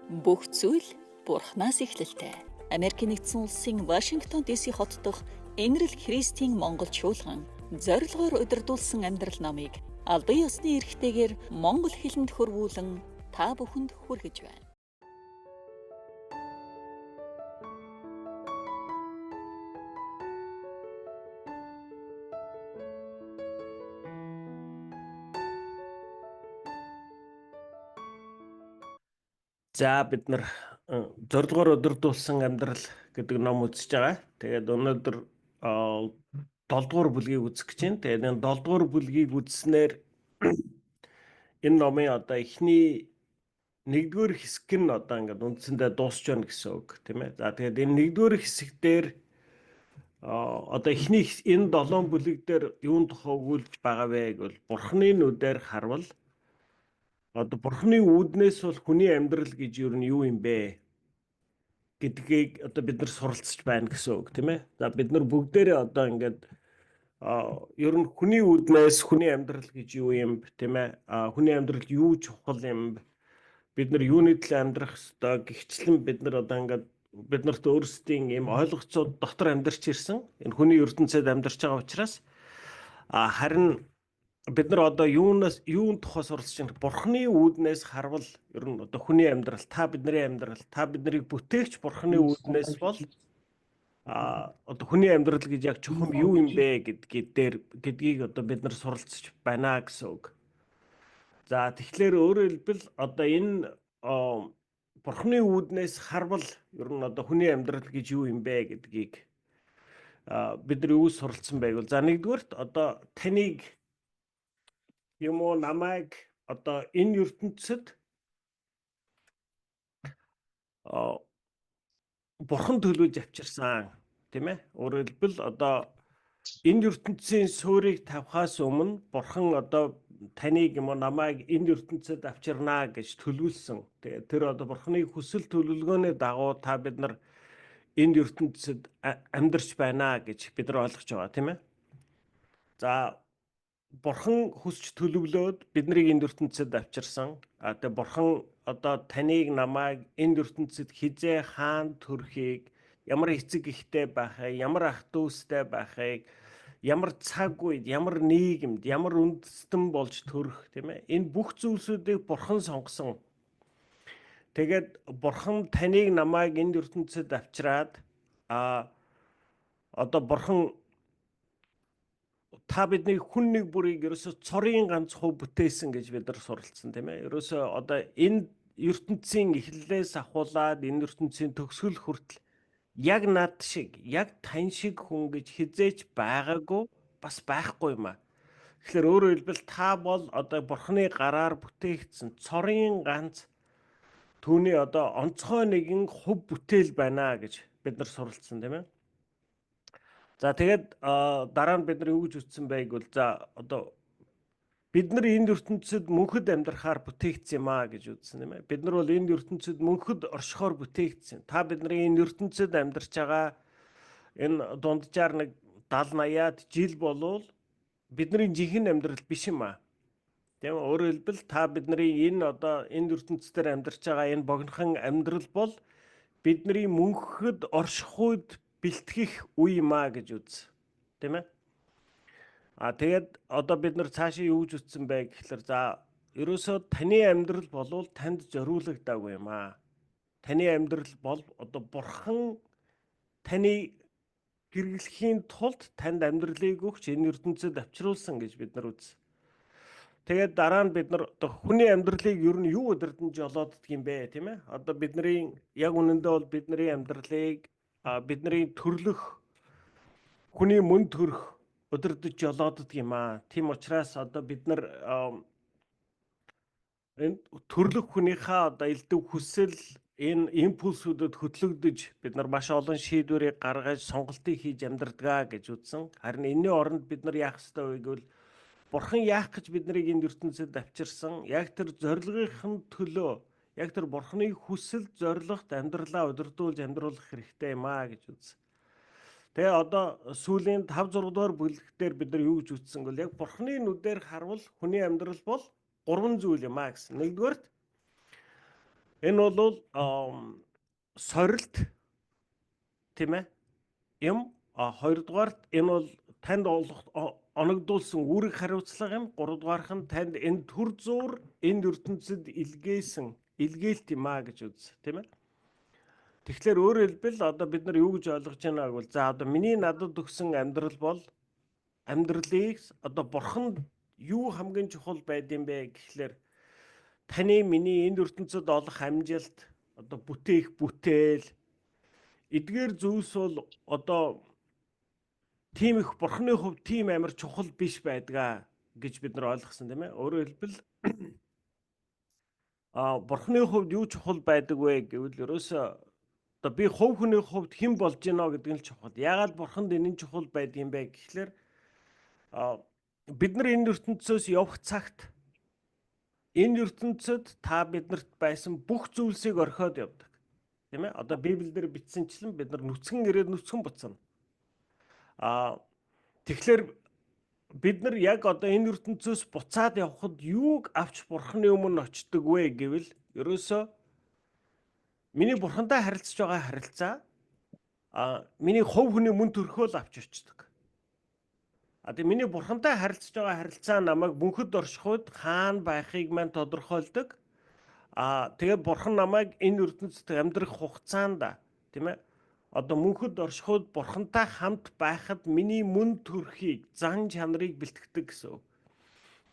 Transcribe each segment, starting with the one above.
Бүх зүйл Бурханаас эхлэлтэй. Америкийн нэгдсэн улсын Вашингтон ДС хот дахь Энэрл Христийн Монгол чуулган зорилгоор удирдуулсан амьдрал номыг албан ёсны эрхтэйгээр монгол хэлэнд хөрвүүлэн та бүхэнд хүргэж байна. За бид нар зорилгоор удирдуулсан амьдрал гэдэг ном үзэж байгаа. Тэгээд өнөөдөр 7 дугаар бүлгийг үзэх гэж байна. Тэгээд энэ 7 дугаар бүлгийг үзснээр энэ номын одоо эхний 1-р хэсэг нь одоо ингээд үндсэндээ дуусч байна гэсэн үг, тийм ээ. За тэгээд энэ 1-р хэсэг дээр одоо эхний энэ 7 бүлэг дээр юунд тухайгуулж байгаа вэ гэвэл Бурхны нүдээр харвал одоо Бурхны үүднээс бол хүний амьдрал гэж юу юм бэ гэдгийг одоо бид нар суралцж байна гэсэн үг, тийм ээ. За бид нар бүгдээрээ одоо ингээд ер нь хүний үүднээс хүний амьдрал гэж юу юм, тийм ээ. Хүний амьдрал юу чухал юм, бид нар юуны төлөө амьдрах ёстой гихчлэн бид нар одоо ингээд бид нарт өөрсдийн ийм ойлголцоод дотор амьдарч ирсэн. Энэ хүний ертөнцид амьдарч байгаа учраас харин бид нар одоо юун тухай суралцж байна? Бурхны үүднээс харвал ер нь одоо хүний амьдрал, та бидний амьдрал, та биднийг бүтээгч Бурхны үүднээс бол одоо хүний амьдрал гэж яг чухам юу юм бэ гэдгийг одоо бид нар суралцж байна гэсэн үг. За тэгэхээр өөрөөр хэлбэл одоо энэ Бурхны үүднээс харвал ер нь одоо хүний амьдрал гэж юу юм бэ гэдгийг бид нар юу суралцсан байг бол за нэгдүгээрт одоо таныг юм уу намайг одоо энэ ертөнцид Бурхан төлөөж авчирсан, тийм ээ. Өөрөөр хэлбэл одоо энэ ертөнцийн суурийг тавихаас өмнө Бурхан одоо таныг юм уу намайг энэ ертөнцид авчирнаа гэж төлөвлөсөн. Тэгээ тэр одоо Бурханы хүсэл төлөвлөгөөний дагуу та бид нар энэ ертөнцид амьдарч байна гэж бид нар ойлгож байгаа, тийм ээ. За Бурхан хүсч төлөвлөөд биднийг энэ ертөнцид авчирсан. Тэгээ Бурхан одоо таныг намайг энэ ертөнцид хизээ хаан төрхийг, ямар эцэг ихтэй байхыг, ямар ах дүүстэй байхыг, ямар цаг үед, ямар нийгэмд, ямар үндэстэн болж төрөх, тийм ээ. Энэ бүх зүйлсүүдийг Бурхан сонгосон. Тэгээд Бурхан таныг намайг энэ ертөнцид авчираад одоо Бурхан та бидний хүн нэг бүрийг ерөөсө цорын ганц хувь бүтээсэн гэж бид нар суралцсан, тийм ээ. Ерөөсө одоо энэ ертөнцийн эхлэлээс ахуулаад энэ ертөнцийн төгсгөл хүртэл яг над шиг, яг тань шиг хүн гэж хизээч байгаагүй, бас байхгүй юм аа. Тэгэхээр өөрөөр хэлбэл та бол одоо Бурханы гараар бүтээгдсэн цорын ганц түүний одоо онцгой нэгэн хувь бүтээл байна гэж бид нар суралцсан, тийм ээ. За тэгээд дараа нь бид нар юу гэж үздсэн байг бол за одоо бид нар энэ ертөнцид мөнхөд амьдрахаар бүтээгдсэн юм аа гэж үздсэн юм ээ. Бид нар бол энэ ертөнцид мөнхөд оршихоор бүтээгдсэн. Та бидний энэ ертөнцид амьдарч байгаа энэ дунджаар нэг 70-80-аад жил болвол бидний жинхэнэ амьдрал биш юм аа. Тийм өөрөөр хэлбэл та бидний энэ одоо энэ ертөнцийн амьдарч байгаа энэ богинохон амьдрал бол бидний мөнхөд орших үед бэлтгэх үе юм аа гэж үз. Тийм ээ. Тэгээд одоо бид нар цаашаа юу гэж үздсэн бэ гэхэлэр за ерөөсөө таны амьдрал болвол танд зориулагдаагүй юм аа. Таны амьдрал бол одоо Бурхан таны хэрэглэхийн тулд танд амьдралыг өгч энэ ертөнцид авчруулсан гэж бид нар үз. Тэгээд дараа нь бид нар одоо хүний амьдралыг ер нь юу удирдан жолооддаг юм бэ, тийм ээ? Одоо бидний яг үнэндээ бол бидний амьдралыг бидний төрлөх хүний мөн төрх удирдах жолооддаг юм аа. Тийм учраас одоо бид нар энэ төрлөх хүнийхээ одоо элдв хүсэл энэ импульсүүдэд хөтлөгдөж бид нар маш олон шийдвэрийг гаргаж сонголтыг хийж амьдрдгаа гэж үзсэн. Харин энэний оронд бид нар яах ёстой вэ гэвэл Бурхан яах гэж биднийг энэ ертөнцид авчирсан, яг тэр зорилгын төлөө, яг тэр Бурханы хүсэл зорилгот амьдралаа удирдуулж амьдруулах хэрэгтэй юм аа гэж үзсэн. Тэгээ одоо сүүлийн 5-6 дугаар бүлэгтэр бид нар юу гэж үзсэн гэвэл яг Бурханы нүдээр харвал хүний амьдрал бол 3 зүйл юм аа гэсэн. Нэгдүгээрт Энэ бол сорилт тийм ээ. Юм хоёрдугаарт энэ бол танд оногдуулсан үүрэг хариуцлага юм. Гуравдугаарх нь танд энэ төр зуур энэ ертөнцид илгээлт юм а гэж үз, тийм ээ. Тэгэхээр өөрөөр хэлбэл одоо бид нар юу гэж ойлгож байна гэвэл за одоо миний надад өгсөн амьдрал бол амьдралыг одоо бурханд юу хамгийн чухал байд юм бэ гэхлээр таны миний энэ ертөнцид олох амжилт одоо бүтээх бүтээл эдгээр зүйлс бол одоо тийм их бурхны хувьд тийм амар чухал биш байдгаа гэж бид нар ойлгосон тийм ээ. Өөрөөр хэлбэл бурхны хувьд юу чухал байдаг вэ гэвэл ерөөсөө одоо би хувь хүний хувьд хэн болж гинэ гэдэг нь л чухал. Яагаад бурханд энэ нь чухал байдаг юм бэ гэхлээр бид нар энэ ертөнцөөс явах цагт энэ ертөнцид та биднэрт байсан бүх зүйлсийг орхиод явдаг. Тийм ээ? Одоо Библиэлд бичсэнчлэн бид нар нүцгэн ирээд нүцгэн буцана. Тэгэхээр бид нар яг одоо энэ ертөнцөөс буцаад явхад юуг авч бурхны өмнө очдөг вэ гэвэл ерөөсөө миний бурхантай харилцаж байгаа харилцаа миний хувь хүний мөн төрхөөл авч очдөг. Тэгээ миний бурхантай харилцаж байгаа харилцаа намайг мөнхөд оршихуйд хаана байхыг мань тодорхойлдог. Тэгээ бурхан намайг энэ ертөнцид амьдрах хугацаанд тийм ээ одоо мөнхөд оршихуйд бурхантай хамт байхад миний мөн төрхийг зан чанарыг бэлтгэдэг гэсэн.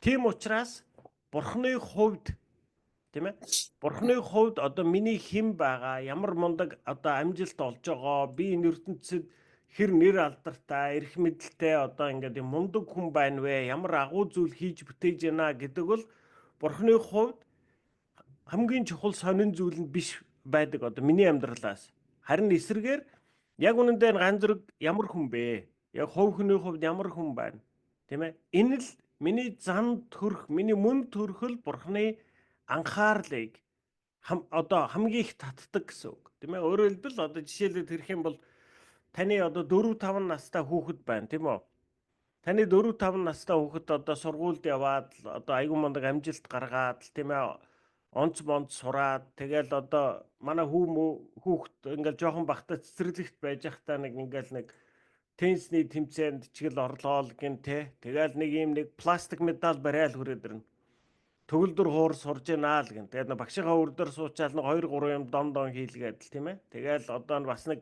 Тийм учраас бурхны хувьд тийм ээ бурхны хувьд одоо миний хэн байгаа ямар мундаг одоо амжилт олж байгаа би энэ ертөнцид хэр нэр алдартай эрх мэдэлтэй одоо ингээд мундаг хүн байна вэ ямар агуу зүйл хийж бүтээж байна гэдэг бол бурхны хувьд хамгийн чухал сонин зүйл нь биш байдаг одоо миний амьдралаас. Харин эсрэгээр яг үнэндээ ганц зэрэг ямар хүн бэ? Яг хувь хүний хувьд ямар хүн байна? Тийм ээ? Энэ л миний зан төрх, миний мөн төрхөл бурхны анхаарлыг одоо хамгийн их татдаг гэсэн үг. Тийм ээ? Өөрөөр хэлбэл одоо жишээлбэл тэрх юм бол таны одоо 4-5 настай хүүхэд байна, тийм үү? Таны 4-5 настай хүүхэд одоо сургуульд яваад одоо аягүй мундаг амжилт гаргаад тийм ээ? Онц бонд сураад тэгэл одоо манай хүүхэд ингээл жоохон бахта цэцэрлэгт байж захтаа нэг ингээл нэг теннисний тэмцээнд чигэл орлоо гин те тэгэл нэг юм нэг пластик медаль барайл хүрээд ирнэ. Төгөлдөр хуур сурж яана л гин. Тэгээд багшийнхаа үрдээр суучаал нэг 2-3 юм дон хийлгээд л тийм ээ. Тэгэл одоо бас нэг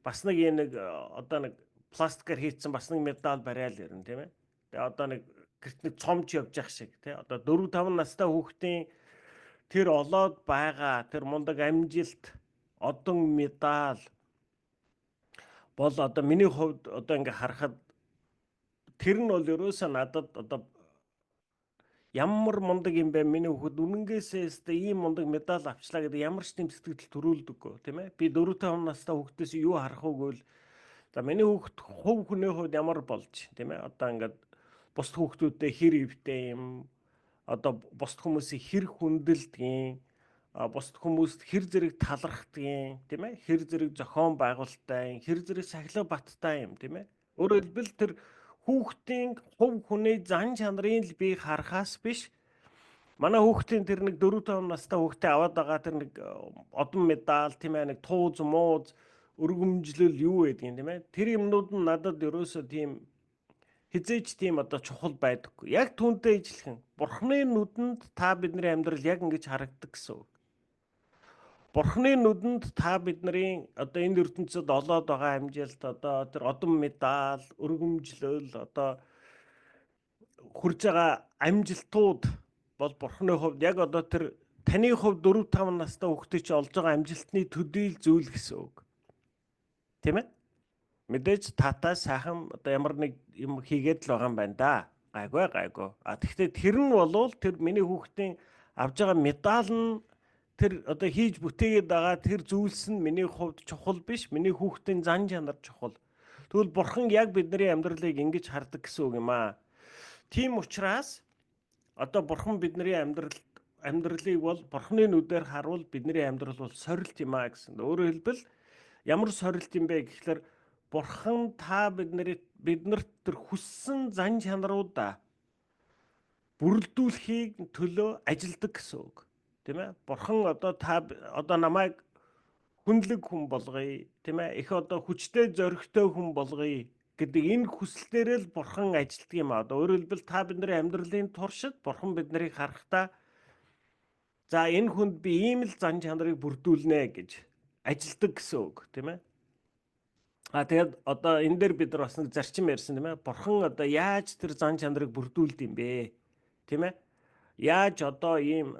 одоо нэг пластикаар хийцэн бас нэг медаль барайл ирнэ тийм ээ. Тэгээд одоо нэг гэрт нэг цомч явж явах шиг те одоо 4-5 настай хүүхдийн тэр олоод байгаа тэр мундаг амжилт одон медаль бол одоо миний хувьд одоо ингээ харахад тэр нь бол ерөөсөө надад одоо ямар мундаг юм бэ миний хүүхэд үнэнгээсээ ийм мундаг медаль авчлаа гэдэг ямар ч тийм сэтгэл төрүүлдэггүй тийм ээ би 4-5 настай хүүхдээс юу харах уу гэвэл за миний хүүхэд хувь хүний хувьд ямар болж тийм ээ одоо ингээд бус хүүхдүүдтэй хэр ивтэй юм одоо бусд хүмүүсийг хэр хүндэлдгийг бусд хүмүүст хэр зэрэг талархдгийг тийм ээ хэр зэрэг зохион байгуулалттай хэр зэрэг сахилга баттай юм тийм ээ өөрөөр хэлбэл тэр хүүхдийн хувь хүний зан чанарыг би харахаас биш манай хүүхдийн тэр нэг 4-5 настай хүүхдээ аваад байгаа тэр нэг одон медаль тийм ээ нэг тууз мууз өргөмжлөл юу гэдгийг тийм ээ тэр юмнууд нь надад ерөөсөө тийм хизээч тийм одоо чухал байдаггүй. Яг түүнтэй ижилхэн. Бурхны нүдэнд та бидний амьдрал яг ингэж харагддаг гэсэн үг. Бурхны нүдэнд та бидний одоо энэ ертөнцид олоод байгаа амжилт одоо тэр одон медаль, өргөмжлөл одоо хүрж байгаа амжилтууд бол бурхны хувьд яг одоо тэр таны хувьд 4-5 настай хүүхдээ чи олж байгаа амжилтны төдийл зүйл гэсэн үг. Тийм ээ? Мэдээж таатай сайхан одоо ямар нэг юм хийгээд л байгаа юм байна да. Гайгүй. Тэгэхдээ тэр нь болвол тэр миний хүүхдийн авж байгаа медаль нь тэр одоо хийж бүтээгээд байгаа тэр зүйлс нь миний хувьд чухал биш. Миний хүүхдийн зан чанар чухал. Тэгвэл бурхан яг бидний амьдралыг ингэж хардаг гэсэн үг юм аа. Тийм учраас одоо бурхан бидний амьдралыг бол бурханы нүдээр харуул бидний амьдрал бол сорилт юм аа гэсэн. Өөрөөр хэлбэл ямар сорилт юм бэ гэхлээр бурхан та биднэрт тэр хүссэн зан чанаруудаа бүрэлдүүлэхийг төлөө ажилдаг гэсэн үг. Тийм ээ? Бурхан одоо намайг хүнлэг хүн болгоё, тийм ээ? Их одоо хүчтэй зоригтой хүн болгоё гэдэг энэ хүслээрээ л бурхан ажилтдаг юм аа. Одоо өөрөөр хэлбэл та бидний амьдралын туршид бурхан биднийг харахтаа за энэ хүнд би ийм л зан чанарыг бүрдүүлнэ гэж ажилтдаг гэсэн үг, тийм ээ? Тэгээд одоо энэ дээр бид нар бас нэг зарчим ярьсан тийм ээ? Бурхан одоо яаж тэр зан чанарыг бүрдүүлд юм бэ? Тийм ээ? Яаж одоо ийм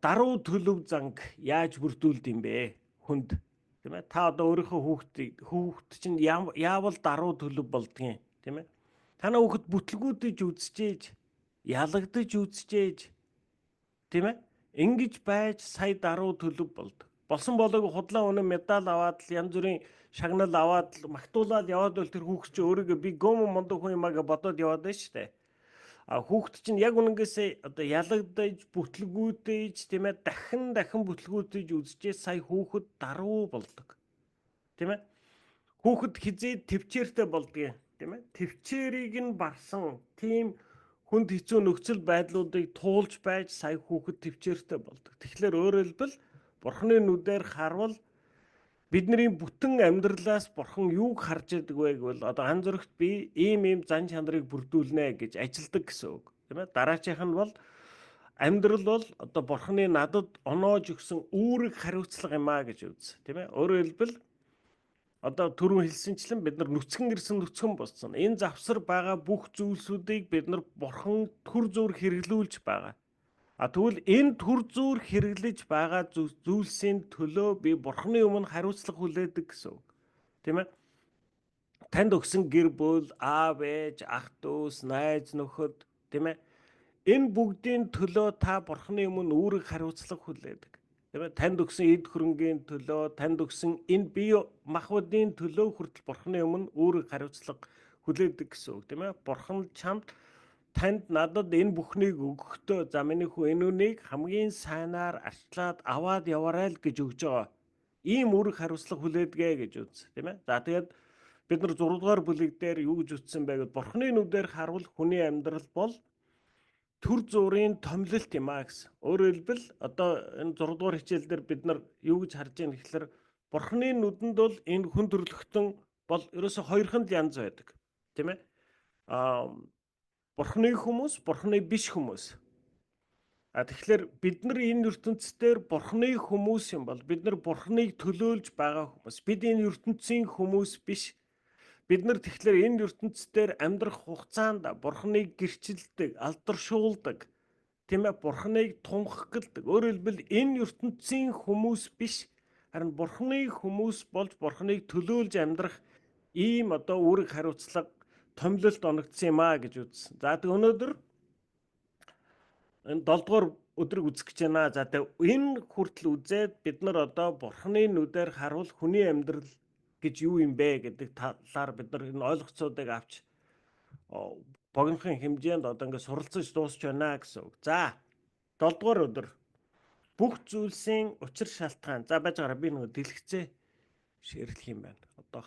даруй төлөв занг яаж бүрдүүлд юм бэ хүнд, тийм ээ? Та одоо өөрийнхөө хүүхд чинь яавал даруй төлөв болдгийн, тийм ээ? Танаа хүүхэд бүтлгүүдэж үзчихээж, ялагдаж үзчихээж, тийм ээ? Ингэж байж сая даруй төлөв болдог. Болсон болоогүй худлаа өнөө медаль аваад л янз бүрийн шагнал аваад л магтуулаад яваад бол тэр хүүхд чинь өөрийгөө би гомон мундаг хүн юм аа гэж бодоод яваад байна шүү дээ. Хүүхд чинь яг үнэнгээсээ одоо ялагдаж, бүтлгүүдэж, тийм ээ, дахин бүтлгүүдэж үзчихээ сая хүүхэд даруй болдог. Тийм ээ? Хүүхэд хизээ төвчээртэй болдгийг, тийм ээ? Төвчээрийг нь барсан тийм хүнд хэцүү нөхцөл байдлуудыг туулж байж сая хүүхэд төвчээртэй болдог. Тэгэхээр өөрөөр хэлбэл Бурхны нүдээр харвал бидний бүтэн амьдралаас бурхан юуг харж идэг вэ гэвэл одоо ан зүрхт би ийм зан чанарыг бүрдүүлнэ гэж ажилдаг гэсэн үг. Тийм ээ? Дараачих нь бол амьдрал бол одоо бурханы надад оноож өгсөн үүрэг хариуцлага юм а гэж үз. Тийм ээ? Өөрөөр хэлбэл одоо түрүүн хэлсэнчлэн бид нар нүцгэн ирсэн нүцгэн болсон. Энэ завсар байгаа бүх зүйлсүүдийг бид нар бурхан төр зуур хэрэглүүлж байгаа. Тэгвэл энэ төр зуур хэрэглэж байгаа зүйлсийн төлөө би бурханы өмнө хариуцлага хүлээдэг гэсэн үг. Тийм ээ? Танд өгсөн гэр бүл, аав, ээж, ах дүүс, найз нөхөд, тийм ээ? Энэ бүгдийн төлөө та бурханы өмнө үүрэг хариуцлага хүлээдэг. Тийм ээ? Танд өгсөн эд хөрөнгийн төлөө, танд өгсөн энэ бие махбодын төлөө хүртэл бурханы өмнө үүрэг хариуцлага хүлээдэг гэсэн үг. Тийм ээ? Бурхан чамд танд надад энэ бүхнийг өгөхдөө за миний хүү энэ үнийг хамгийн сайнаар арчлаад аваад яваарай л гэж өгж байгаа. Ийм үүрэг хариуцлага хүлээдгээ гэж үз, тийм ээ? За тэгээд бид нар 6 дугаар бүлэг дээр юу гэж үздсэн бэ гэвэл бурхны нүдээр харвал хүний амьдрал бол төр зуурын томилолт юм а гэсэн. Өөрөөр хэлбэл одоо энэ 6 дугаар хичээл дээр бид нар юу гэж харж байгаа гэхээр бурхны нүдэнд бол энэ хүн төрлөختөн бол ерөөсө хоёрхан янз байдаг, тийм ээ? Бурхны хүмүүс, бурхны биш хүмүүс. Тэгэхээр бид нар энэ ертөнцийн бурхны хүмүүс юм бол бид нар бурхныг төлөөлж байгаа хүмүүс. Бид энэ ертөнцийн хүмүүс биш. Бид нар тэгэхээр энэ ертөнцийн амьдрах хугацаанд бурхныг гэрчилдэг, алдаршуулдаг, тийм ээ, бурхныг тунхагладаг. Өөрөөр хэлбэл энэ ертөнцийн хүмүүс биш. Харин бурхны хүмүүс болж бурхныг төлөөлж амьдрах ийм одоо үүрэг хариуцлага томилолт оногдсон юм а гэж үзсэн. За тэг өнөөдөр энэ 7 дугаар өдрийг үзэх гэж байна. За тэг энэ хүртэл үзээд бид нар одоо бурхны нүдээр харуул хүний амьдрал гэж юу юм бэ гэдэг талаар бид нар энэ ойлголцоодыг авч богинохын хэмжээнд одоо ингээд суралцаж дуусч байна гэсэн үг. За 7 дугаар өдөр бүх зүйлсийн учир шалтгаан. За байж гараа би нэг дэлгэцээ ширлэх юм байна. Одоо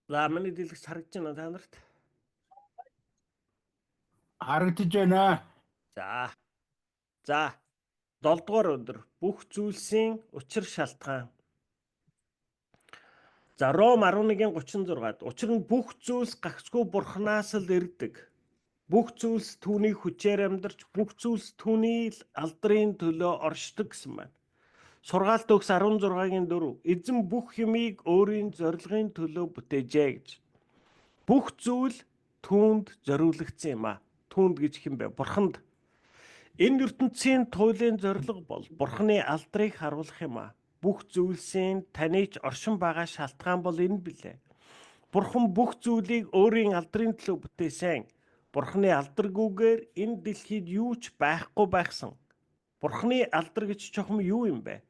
за миний дэлгэц харагдаж байна та нарт? Харагдаж байна. За 7 дугаар өдөр бүх зүйлсийн учир шалтгаан. За Ром 11:36-д учир нь бүх зүйлс гагцгүй бурхнаас л ирдэг. Бүх зүйлс түүний хүчээр амьдарч бүх зүйлс түүний алдрын төлөө оршдог гэсэн байна. Сургаалт өгс 16-4 эзэн бүх юмыг өөрийн зорилгын төлөө бүтээжээ гэж. Бүх зүйл түүнд зориулагдсан юм а. Түүнд гэж хэм бэ? Бурханд. Энэ ертөнцийн туйлын зорилго бол бурхны алдрыг харуулах юм а. Бүх зүйлсийн танийч оршин байгаа шалтгаан бол энэ билээ. Бурхан бүх зүйлийг өөрийн алдрын төлөө бүтээсэн. Бурхны алдаргүйгээр энэ дэлхийд юу ч байхгүй байсан. Бурхны алдар гэж чухам юу юм бэ?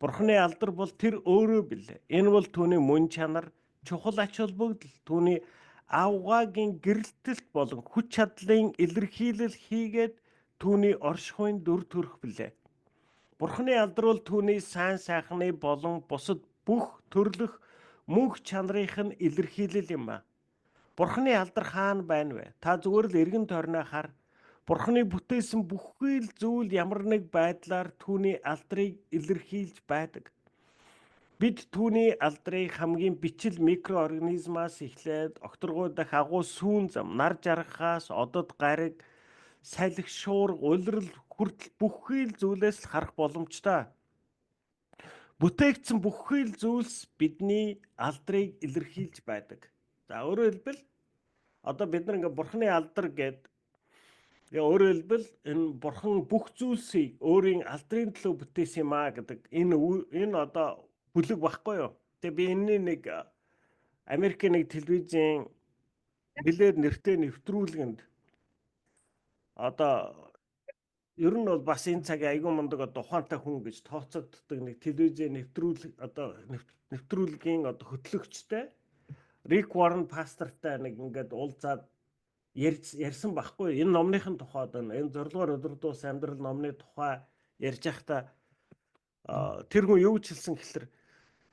Бурхны алдар бол тэр өөрөө билээ. Энэ бол түүний мөн чанар, чухал ач холбогдол, түүний авгаагийн гэрэлтэлт болон хүч чадлын илэрхийлэл хийгээд түүний оршихуйн дүр төрх билээ. Бурхны алдар бол түүний сайн сайхны болон бусад бүх төрлөх мөнх чанарынх нь илэрхийлэл юм а. Бурхны алдар хаана байна вэ? Та зүгээр л эргэн тойрноо хар. Бурхны бүтээсэн бүхий л зүйл ямар нэг байдлаар түүний алдрыг илэрхийлж байдаг. Бид түүний алдрыг хамгийн бичил микроорганизмаас эхлээд окторгой дах агуу сүүн зам, нар жаргахаас одод гариг, салхи шуурга, улирал хүртэл бүхий л зүйлээс л харах боломжтой. Бүтээгдсэн бүхий л зүйлс бидний алдрыг илэрхийлж байдаг. За өөрөөр хэлбэл одоо бид нар ингээ Бурхны алдар гэдэг өөрөөр хэлбэл энэ Бурхан бүх зүйлсийг өөрийн алдрын төлөө бүтээсэн юм а гэдэг энэ одоо бүлэг багхгүй юу? Тэгээ би энэний нэг Америкийн нэг телевизийн нэлээд нэртэй нэвтрүүлгэнд одоо ер нь бол бас энэ цагийн аягүй мундаг ухаантай хүн гэж тооцогддог нэг телевизийн нэвтрүүлгийн хөтлөгчтэй Рик Warren пастортай нэг ингээд уулзаад ярьсан байхгүй. Энэ номныхын тухай энэ зорилгоор өдөрдөөс амьдрал номны тухай ярьж байхдаа тэр хүн юу гэж хэлсэн гэхэлэр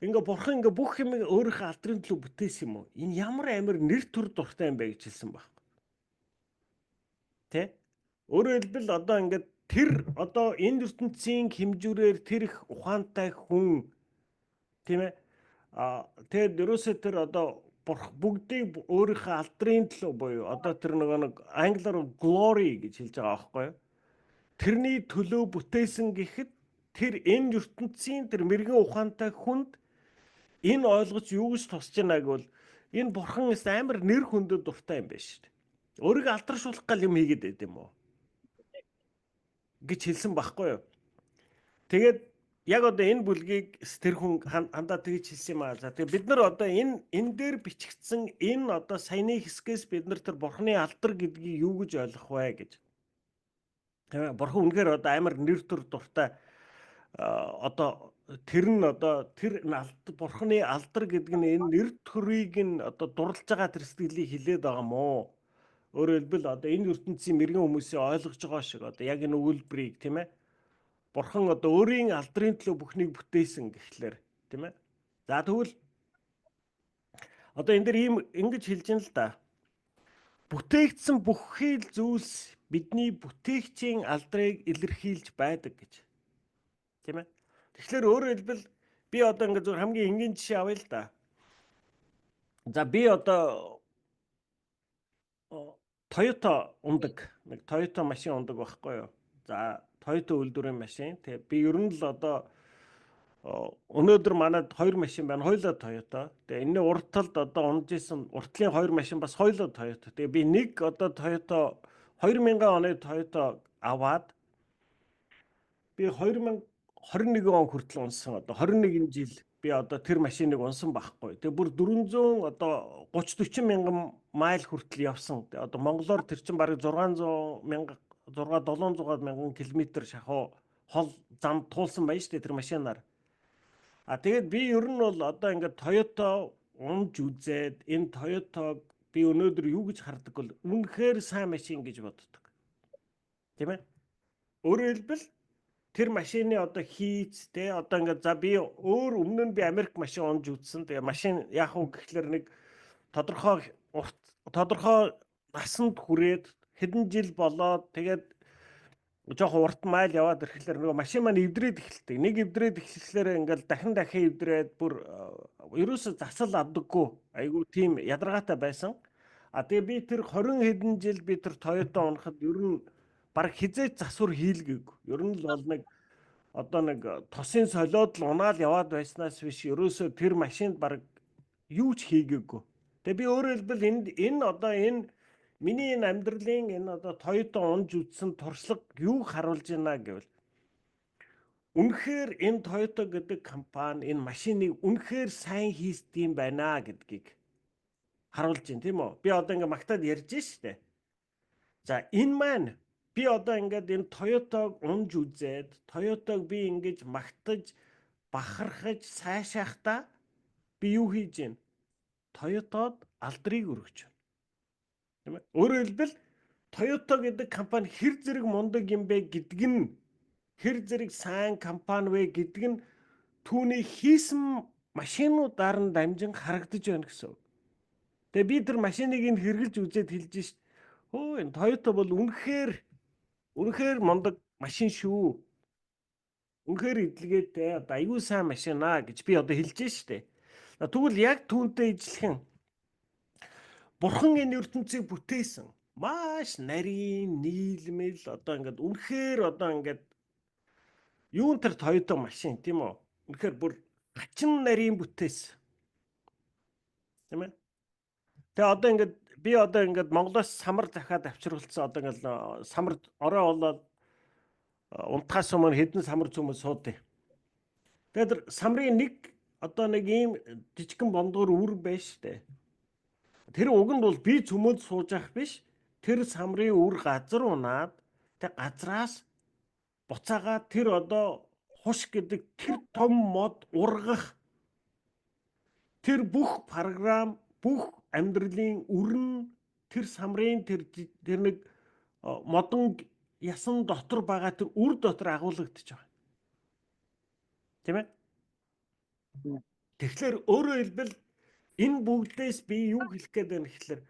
ингээ Бурхан ингээ бүх юм өөрийнхөө алдрын төлөө бүтээсэн юм уу? Энэ ямар амар нэр төр дуртай юм бэ гэж хэлсэн байхгүй. Тэ? Өөрөөр хэлбэл одоо ингээд тэр одоо энэ ертөнцийн хэмжүүрээр тэр их ухаантай хүн тийм ээ. Тэгээд ерөөсөө тэр одоо бүгдийг өөрийнхөө алдрын төлөө буюу одоо тэр нэг англиар glory гэж хэлж байгаа байхгүй юу? Тэрний төлөө бүтээсэн гэхэд тэр энэ ертөнцийн тэр мэрэгэн ухаантай хүнд энэ ойлгож юу гэж тусч байгааг бол энэ Бурхан амар нэр хүндэд дуртай юм байна шүү дээ. Өөрийгөө алдаршуулах гал юм хийгээд байд юм уу гэж хэлсэн байхгүй юу. Тэгээд яг одоо энэ бүлгийг тэр хүн хандаа тэгж хэлсэн юм аа. За тэгээд бид нар одоо энэ дээр бичигдсэн энэ одоо саяны хэсгээс бид нар тэр Бурханы алдар гэдгийг юу гэж ойлгох вэ гэж. Тэгээ Бурхан үнэхээр одоо амар нэр төр дуртай одоо тэр нь одоо тэр Бурханы алдар гэдэг нь энэ нэр төрийг нь одоо дурлж байгаа тэр сэтгэлийг хилээд байгаа мó. Өөрөөр хэлбэл одоо энэ ертөнцийн мэрэгэн хүмүүсийн ойлгож байгаа шиг одоо яг энэ өгүүлбэрийг тийм ээ. Бурхан одоо өөрийн алдрын төлөө бүхнийг бүтээсэн гэхлээр тийм ээ. За тэгвэл одоо энэ дэр ингэж хэлж ин л да. Бүтээгдсэн бүхий л зүйлс бидний бүтээгчийн алдрыг илэрхийлж байдаг гэж. Тийм ээ. Тэгэхээр өөрөөр хэлбэл би одоо ингэ зөв хамгийн энгийн жишээ авъя л да. За би одоо Toyota ундаг. Нэг Toyota машин ундаг байхгүй юу? За Toyota үйлдвэрийн машин. Тэгээ би ер нь л одоо өнөөдөр манад 2 машин байна. Хоёулаа Toyota. Тэгээ энэ урт талд одоо унж исэн уртлын 2 машин бас хоёулаа Toyota. Тэгээ би нэг одоо Toyota 2000 оны Toyota аваад би 2021 он хүртэл унсан. Одоо 21 жил би одоо тэр машиныг унсан байхгүй. Тэгээ бүр 400 одоо 30-40 мянган майл хүртэл явсан. Тэгээ одоо монголоор тэр чинь бараг 600 мянга 700 мянган километр шахуу хол зам туулсан байна шүү дээ тэр машинаар. Тэгээд би ер нь бол одоо ингээд Toyota унж үзээд энэ Toyota-г би өнөөдөр юу гэж хардаг бол үнэхээр сайн машин гэж боддог. Тийм ээ. Өөрөөр хэлбэл тэр машины одоо хийц те одоо ингээд за би өмнө нь би Америк машин унж үзсэн. Тэгээ машин яах вэ гэхлээр нэг тодорхой насанд хүрээд хэдэн жил болоод тэгээд жоохон урт майл яваад ирэхлээр нөгөө машин маань эвдрээд эхэлдэг. Нэг эвдрээд эхлэхлээр ингээл дахин эвдрээд бүр ерөөсө засал авдаггүй. Айгу тийм ядаргаатай байсан. Тэгээ би тэр 20 хэдэн жил би тэр Toyota унахад ер нь баг хизээч засвар хийлгээгүй. Ер нь л бол нэг одоо нэг тосын солиод л унаал яваад байснаас биш ерөөсө тэр машинд баг юу ч хийгээгүй. Тэгээ би өөрөөр хэлбэл энэ одоо энэ миний энэ амьдралын энэ одоо Toyota унж үзсэн туршлага юу харуулж байна гэвэл үнэхээр энэ Toyota гэдэг компани энэ машиныг үнэхээр сайн хийсдэм байна гэдгийг харуулж байна тийм үү? Би одоо ингээ магтаад ярьж штэ. За энэ маань би одоо ингээд энэ Toyota-г унж үзээд Toyota-г би ингэж магтаж бахархаж сайшаахтаа би юу хийж байна? Toyota-д алдрыг өргөж байна. Тийм ээ. Өөрөөр хэлбэл Toyota гэдэг компани хэр зэрэг мундаг юм бэ гэдг нь, хэр зэрэг сайн компани вэ гэдг нь түүний хийсэн машинуудаар нь дамжин харагдаж байна гэсэн. Тэгээ би тэр машиныг нь хэрглэж үзээд хэлж шít. Өө энэ Toyota бол үнэхээр мундаг машин шүү. Үнэхээр эдлгээтэй одоо аюу сайн машин аа гэж би одоо хэлж штэ. Тэгвэл яг түүнтэй ижилхэн Бурхан энэ ертөнцийг бүтээсэн. Маш нарийн, нийлмэл одоо ингээд үнэхээр одоо ингээд юун тэр Toyota машин тийм үү? Үнэхээр бүр хачин нарийн бүтээсэн. Тийм ээ. Тэгээ одоо ингээд би одоо ингээд Монголоос самар захаад авчруулсан одоо ингээд самар орой болоод унтахаас өмнө хэдэн самар цөмөд суудیں۔ Тэгээ тэр самрын нэг одоо нэг ийм жижигхэн бондгоор үр байж штэ. Тэр уг нь бол би цөмөд сууж ах биш. Тэр самрын үр газар унаад тэг газраас буцаагаад тэр одоо хуш гэдэг тэр том мод ургах тэр бүх програм, бүх амьдралын үрн тэр самрын тэр нэг модон ясан дотор байгаа тэр үр дотор агуулгадчих байгаа. Тийм ээ? Тэгэхээр өөрөөр хэлбэл энэ бүгдээс би юу хэлэх гээд байна гэхэлэр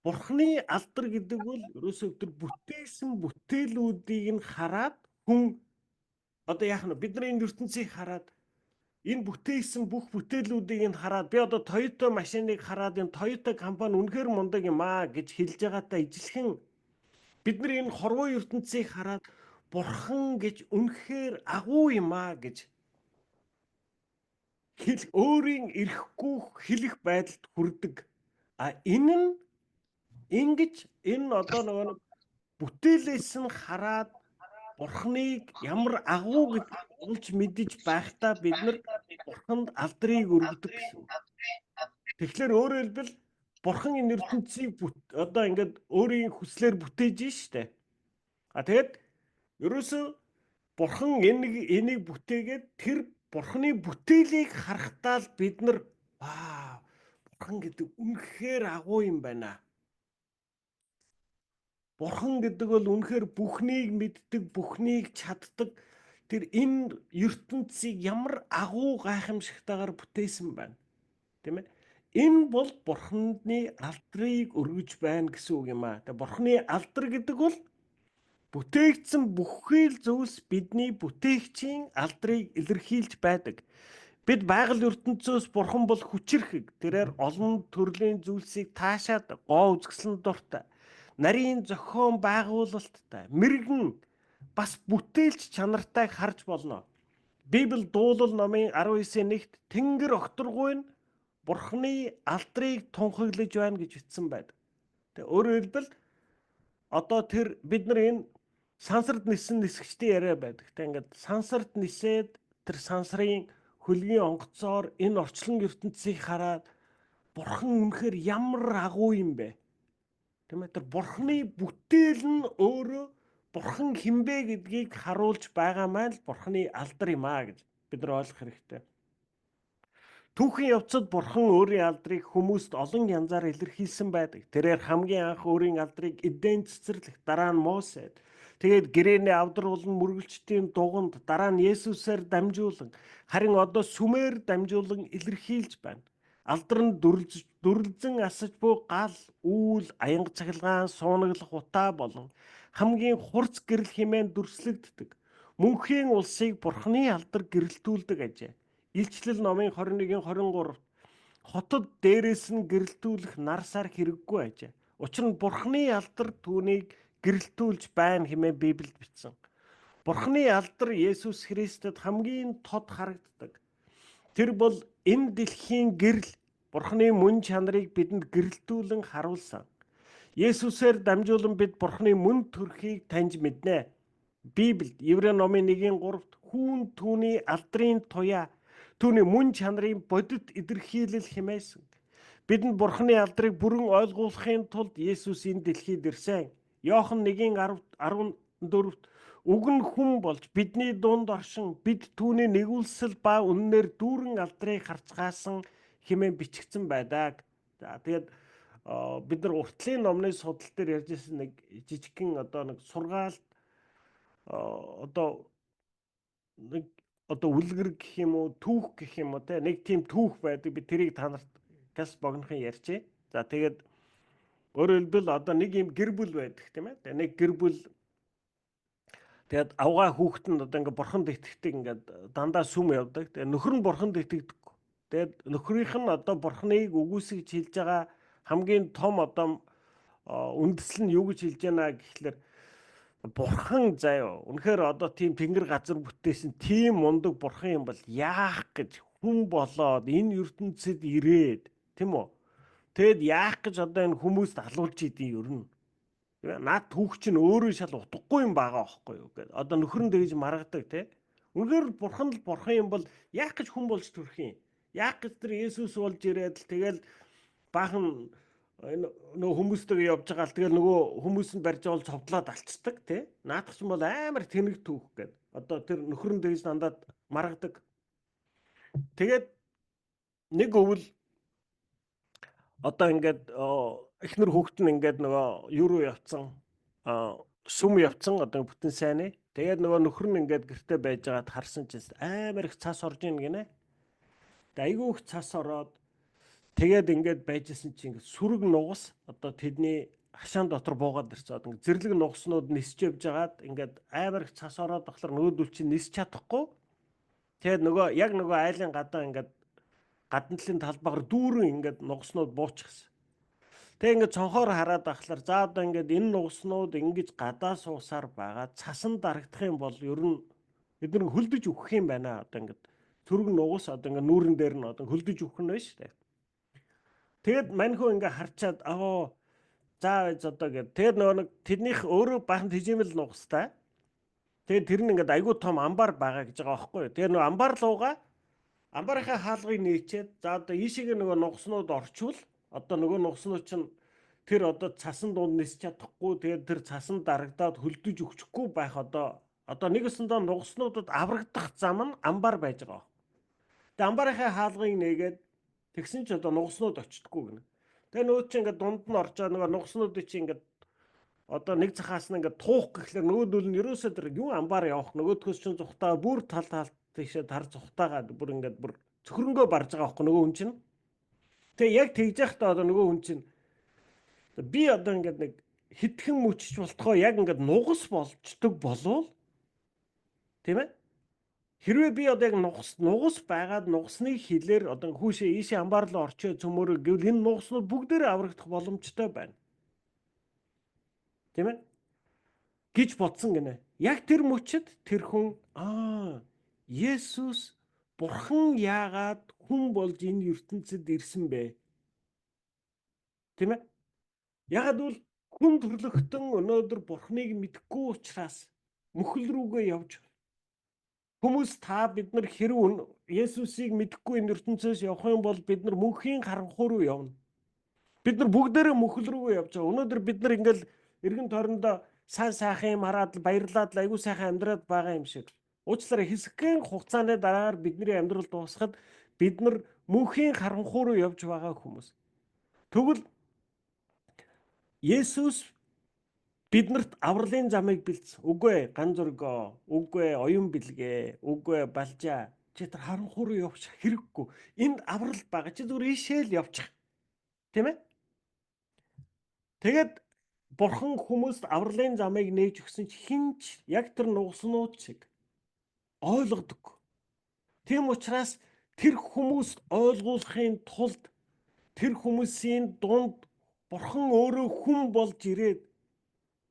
Бурхны алдар гэдэг бол ерөөсөө тэр бүтээсэн бүтээлүүдийг нь хараад хүн одоо яах нь бид нар энэ ертөнцийг хараад энэ бүтээсэн бүх бүтээлүүдийг нь хараад би одоо Toyota машиныг хараад энэ Toyota компани үнэхээр мундаг юм аа гэж хэлж байгаатай ижилхэн бид нар энэ хорвоо ертөнцийг хараад Бурхан гэж үнэхээр агуу юм аа гэж өөрийн эрэхгүй хэлэх байдалд хүрдэг. Энэ нь ингэж энэ одоо нөгөө бүтээлээс нь хараад Бурхныг ямар агуу гэж олж мэдэж байхдаа бид нар Бурханд алдрыг өргөдөг гэсэн. Тэгэхээр өөрөөр хэлбэл Бурхан энэ ертөнцийг одоо ингээд өөрийн хүслээр бүтээж штэ. Тэгээд ерөөсөө Бурхан энийг бүтээгээд тэр Бурхны бүтээлийг харахтаа л бид нар Бурхан гэдэг үнэхээр агуу юм байна. Бурхан гэдэг бол үнэхээр бүхнийг мэддэг, бүхнийг чаддаг. Тэр энэ ертөнцийг ямар агуу гайхамшигтайгаар бүтээсэн байна. Тийм ээ? Энэ бол Бурханы алдрыг өргөж байна гэсэн үг юм аа. Тэгээ Бурханы алдар гэдэг бол бүтээгдсэн бүхий л зүйлс бидний бүтээгчийн алдрыг илэрхийлж байдаг. Бид байгаль ертөнцөөс Бурхан бол хүчирхэг. Тэрээр олон төрлийн зүйлсийг таашаад гоо үзэсгэлэн дуртай. Нарийн зохион байгуулалттай, мэрэгэн бас бүтээлч чанартайг харж болно. Библи дуулал номын 19-ийн 1-т Тэнгэр огторгүй нь Бурханы алдрыг тунхаглаж байна гэж бичсэн байдаг. Тэгээ өөрөөр хэлбэл одоо тэр бид нар энэ сансарт нисэн нисгчдийн яриа байдаг. Тэг ингээд сансарт нисээд тэр сансрын хөлгийн онгоцоор энэ орчлон ертөнцийг хараад Бурхан үнэхээр ямар агуу юм бэ? Тийм ээ? Тэр Бурханы бүтээл нь өөрөө Бурхан хинбэ гэдгийг харуулж байгаа маань л Бурханы алдар юм аа гэж бид нар ойлгох хэрэгтэй. Түүхэн явцад Бурхан өөрийн алдрыг хүмүүст олон янзаар илэрхийлсэн байдаг. Тэрээр хамгийн анх өөрийн алдрыг Эден цэцэрлэгт, дараа нь Мосед, тэгээд гэрээний авдруулан мөргөлчдийн дуганд, дараа нь Есүсээр дамжуулан, харин одоо сүмээр дамжуулан илэрхийлж байна. Алдар нь дүрлзэн асаж буй гал, үүл, аянга цахилгаан, суунаглах утаа болон хамгийн хурц гэрэл хэмээн дүрслэгддэг. Мөнхийн улсыг Бурханы алдар гэрэлтүүлдэг ажээ. Илчлэл номын 21-23 хотод дээрээс нь гэрэлтүүлэх нарсаар хэрэггүй ажээ. Учир нь Бурханы алдар түүнийг гэрэлтүүлж байна хэмээн Библиэд бичсэн. Бурханы алдар Есүс Христэд хамгийн тод харагддаг. Тэр бол энэ дэлхийн гэрэл, Бурханы мөн чанарыг бидэнд гэрэлтүүлэн харуулсан. Есүсээр дамжуулан бид Бурханы мөн төрхийг таньж мэднэ. Библиэд Еврей номын 1-3-т хүн түүний алдрын туяа, түүний мөн чанарын бодит илэрхийлэл хэмээсэн. Бидэнд Бурханы алдрыг бүрэн ойлгуулахын тулд Есүс энэ дэлхийд ирсэн. Иохан 1:14-т уг нь хүн болж бидний дунд оршин бид түүний нэгүүлсэл ба үннээр дүүрэн алдрыг харцгаасан хэмээн бичигдсэн байдаг. За тэгээд бид нар уртлын номны судал дээр ярьж ирсэн нэг жижигхэн одоо нэг сургаалт одоо нэг одоо үлгэр гэх юм уу, түүх гэх юм уу те нэг тийм түүх байдаг. Би тэрийг та нарт газ богнохон ярьчээ. За тэгээд өөрөөр хэлбэл одоо нэг юм гэр бүл байдаг тийм ээ. Тэгээд нэг гэр бүл тэгээд авгаа хүүхэд нь одоо ингээ бурханд итгэдэг ингээд дандаа сүм явдаг. Тэгээд нөхөр нь бурханд итгэдэг. Тэгээд нөхрийнх нь одоо бурханыг үгүйсгэж хэлж байгаа хамгийн том одоо үндэслэл нь юу гэж хэлж байна гэхлээр бурхан заяа. Үнэхээр одоо тийм тэнгэр газар бүтээсэн тийм мундаг бурхан юм бол яах гэж хүн болоод энэ ертөнцид ирээд тийм үү? Тэгэд яах гэж одоо энэ хүмүүст алуулж идэв ер нь. Наад түүх чинь өөрөө шал утгагүй юм байгаа байхгүй юу гэдэг. Одоо нөхөр нь тэгж маргадаг те. Үнэхээр бурхан л бурхан юм бол яах гэж хүн болж төрөх юм? Яах гэж тэр Есүс болж ирээд л тэгэл баахан нөгөө хүмүүстэйгээ явж байгаа л тэгэл нөгөө хүмүүс нь барьж оол цовдлоод алцдаг те. Наадах ч юм бол амар тэнэг түүх гэдэг. Одоо тэр нөхөр нь тэгж дандаа маргадаг. Тэгээд нэг өвөл одоо ингээд эхнэр хүүхэд нь ингээд нөгөө юу руу явцсан сүм явцсан одоо бүтэн сайн ээ. Тэгээд нөгөө нөхөр нь ингээд гэртээ байж байгаад харсан чинь амар их цас орж ийн гинэ. Тэгээд айгүй их цас ороод тэгээд ингээд байжсэн чинь ингээд сүрэг нугас одоо тэдний хашаан дотор буугаад ирсэн. Одоо ингээд зэрлэг нугаснууд нисэж явж байгаад ингээд амар их цас ороод болохоор нөгөөдөл чинь нисэж чадахгүй. Тэгээд нөгөө яг нөгөө айлын гадаа ингээд гадна талын талбайгаар дүүрэн ингээд нугаснууд буучихсан. Тэг ингээд цонхоор хараад ахлаар за одоо ингээд энэ нугаснууд ингэж гадаа суусаар байгаа цасан дарагдах юм бол ер нь бид нэг хөлдөж өгөх юм байна. Одоо ингээд цүрэг нугас одоо ингээд нүүрэн дээр нь одоо хөлдөж өгөх нь байна шүү дээ. Тэгэд маньхуу ингээд харчаад за одоо гээд тэгэд нөгөө нэг тэднийх өөрөө бахан тижимэл нугастай. Тэгээд тэр нь ингээд айгүй том амбар байгаа гэж байгаа байхгүй юу. Тэгээд нөгөө амбар лууга амбарынхаа хаалгыг нээчээд за одоо ийшээгээ нөгөө нугаснууд орчвол одоо нөгөө нугаснууд чинь тэр одоо цасан дунд нисч чадахгүй тэгээд тэр цасан дарагдаад хөлдөж өгчихгүй байх одоо нэг өсөндөө нугаснуудад аврагдах зам нь амбар байж байгаа. Тэгээд амбарынхаа хаалгыг нээгээд тэгсэн чи одоо нугаснууд очтдоггүй гэнэ. Тэгээд нөгөө чи ингээд дунд нь орчоо нөгөө нугаснуудыг чи ингээд одоо нэг цахаас нь ингээд туух гэхлээр нөгөөдөл нь ерөөсөө тэр юу амбар явах нөгөөдхөөс чинь зүхтаа бүр тал тийшээ тар зүхтаагаад бүр ингээд бүр цөхрөнгөө барж байгаа байхгүй нөгөө хүн чинь. Тэгээ яг тэгж яхтаа одоо нөгөө хүн чинь би одоо ингээд нэг хитгэн мөчч болтгоо яг ингээд нугас болчдөг болвол тийм ээ. Хэрвээ би одоо яг нугас байгаад нугасны хилээр одоо хүүшээ ийшээ амбар руу орчоо цөмөрөө гэвэл энэ нугаснууд бүгдээрээ аврагдах боломжтой байна. Тийм ээ гэж бодсон гинэ. Яг тэр мөчөд тэр хүн Есүс бурхан яагаад хүн болж энэ ертөнцид ирсэн бэ? Тийм ээ? Яагаад бол хүн төрлөختөн өнөөдөр бурханыг мэдхгүй учраас мөхөл рүүгээ явж хүмүүс та бид нар хэрв Есүсийг мэдхгүй энэ ертөнцөөс явах юм бол бид нар мөнхийн харанхуй руу явна. Бид нар бүгдээрээ мөхөл рүүгээ явж байгаа. Өнөөдөр бид нар ингээл эргэн тойрондоо сайн сайхан юм хараад баярлаад айгүй сайхан амьдраад байгаа юм шиг. Уучлаарай хэсэгхэн хугацааны дараагаар бидний амьдрал дуусахад бид нар мөнхийн харанхуй руу явж байгаа хүмүүс. Тэгвэл Есүс биднэрт авралын замыг бэлдсэн. Үгүй ган зөргөө, үгүй оюун бэлгээ, үгүй балжаа. Чи тэр харанхуй руу явчих хэрэггүй. Энд аврал байгаа. Чи зүгээр ийшээ л явчих. Тийм ээ? Тэгээд бурхан хүмүүст авралын замыг нээж өгсөн чи хинч яг тэр нугаснууд шиг ойлгодог. Тийм учраас тэр хүмүүст ойлгуулахын тулд тэр хүмүүсийн дунд бурхан өөрөө хүн болж ирээд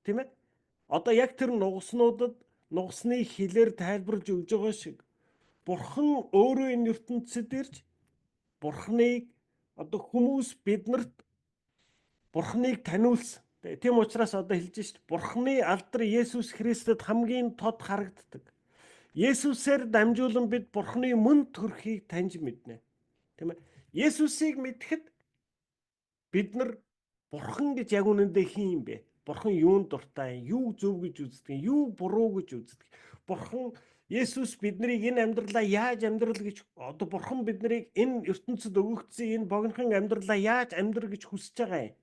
тийм ээ. Одоо яг тэр нугаснуудад нугасны хилээр тайлбарлаж өгж байгаа шиг бурхан өөрөө энэ ертөнцид ирж бурханыг одоо хүмүүс биднэрт бурханыг таниулсан. Тийм учраас одоо хэлж шít бурханы алдар Есүс Христэд хамгийн тод харагддаг. Есүсээр дамжуулан бид бурханы мөн төрхийг таньж мэднэ. Тийм ээ. Есүсийг мэдхэд бид нар бурхан гэж яг үнэндээ хин юм бэ? Бурхан юунд дуртай, юу зөв гэж үздэг, юу буруу гэж үздэг. Бурхан Есүс биднийг энэ амьдралаа яаж амьдрал гэж одоо бурхан биднийг энэ ертөнцид өгөгдсөн энэ богинохон амьдралаа яаж амьдрал гэж хүсэж байгаа юм.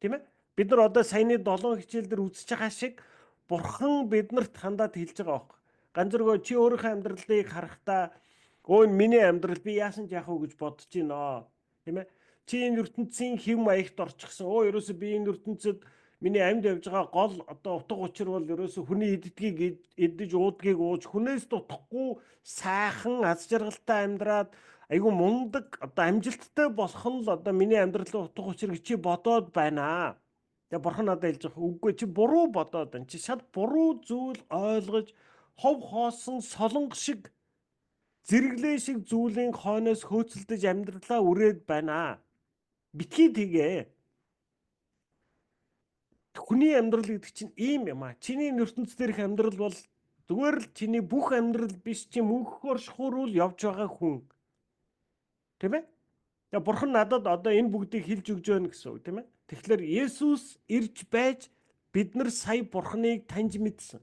Тийм ээ? Бид нар одоо саяны 7 хичээл дээр үзэж байгаа шиг Бурхан биднэрт хандаад хэлж байгаа байхгүй. Ганцргоо чи өөрийнхөө амьдралыг харахтаа өө миний амьдрал би яасан ч яах вэ гэж бодож байна. Тийм ээ? Чи энэ ертөнцийн хэв маягт орчихсон. Ерөөсө би энэ ертөнцид миний амьд явж байгаа гол одоо утга учир бол ерөөсө хүний иддгийг идэж уудгийг ууж хүнээс дутхгүй сайхан аз жаргалтай амьдраад айгу мундаг одоо амжилттай болох нь л одоо миний амьдралын утга учир гэж чи бодоод байна. Тэгээ бурхан надад хэлж байгаа үгүй чи буруу бодоод байна. Чи шал буруу зүйл ойлгож хов хоосон солонго шиг зэрэглээ шиг зүйлийн хойноос хөөцөлдөж амьдралаа үрээд байна. Битгий тгээ. Хүний амьдрал гэдэг чинь ийм юм аа. Чиний ертөнц дээрх амьдрал бол зүгээр л чиний бүх амьдрал биш, чи мөнхөөр шахуурул явж байгаа хүн. Тийм ээ? Тэгээ бурхан надад одоо энэ бүгдийг хэлж өгж байна гэсэн үг, тийм ээ? Тэгэхээр Есүс ирж байж бид нар сая бурханыг таньж мэдсэн.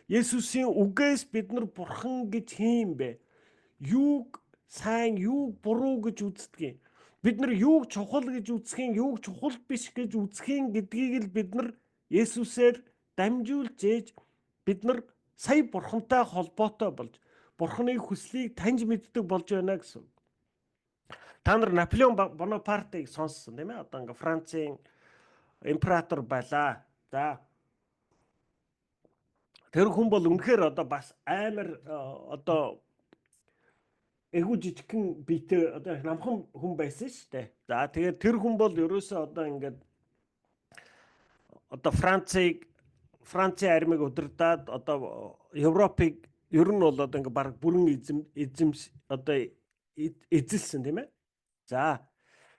Есүсийн үгээс бид нар бурхан гэж хийм бэ? Юуг сайн, юуг буруу гэж үздэг юм. Бид нар юуг чухал гэж үзэх юм, юуг чухал биш гэж үзэх юм гэдгийг л бид нар Есүсээр дамжуулж ээж бид нар сая бурхантай холбоотой болж бурханы хүслийг таньж мэддэг болж байна гэсэн. Та нар Наполеон Бонапартыг сонссон тийм ээ? Одоо ингээ Францын император байлаа. За. Тэр хүн бол үнэхээр одоо бас амар одоо эгүү жижигхэн биетэй одоо намхан хүн байсан шүү дээ. За тэгээд тэр хүн бол ерөөсөө одоо ингээд одоо Францын армийг удирдаад одоо Европыг ер нь бол одоо ингээд баг бүрэн эзэмс одоо эзэлсэн тийм ээ. За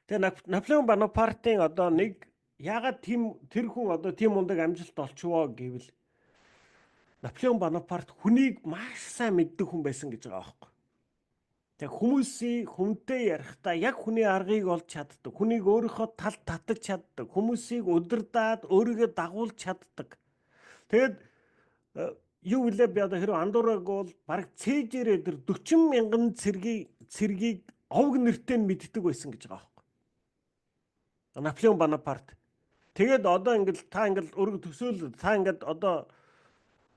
тэгээд Наполеон Бонапартын одоо нэг ягаад тэр хүн одоо тийм мундаг амжилт олчихвоо гэвэл Наполеон Бонапарт хүнийг маш сайн мэддэг хүн байсан гэж байгаа байхгүй. Тэг хүмүүсийн хүнтэй ярихдаа яг хүний аргыг олж чаддаг. Хүнийг өөрийнхөө талд татаж чаддаг. Хүмүүсийг удирдаад өөрийгөө дагуулж чаддаг. Тэгэд юу гэлээ би одоо хэрэг андуураг бол баг цээжээрээ тэр 40 мянган цэргийг овг нэртэй мэддэг байсан гэж байгаа байхгүй. Наполеон Бонапарт. Тэгээд одоо ингээд та ингээд өөрийгөө төсөөлөд та ингээд одоо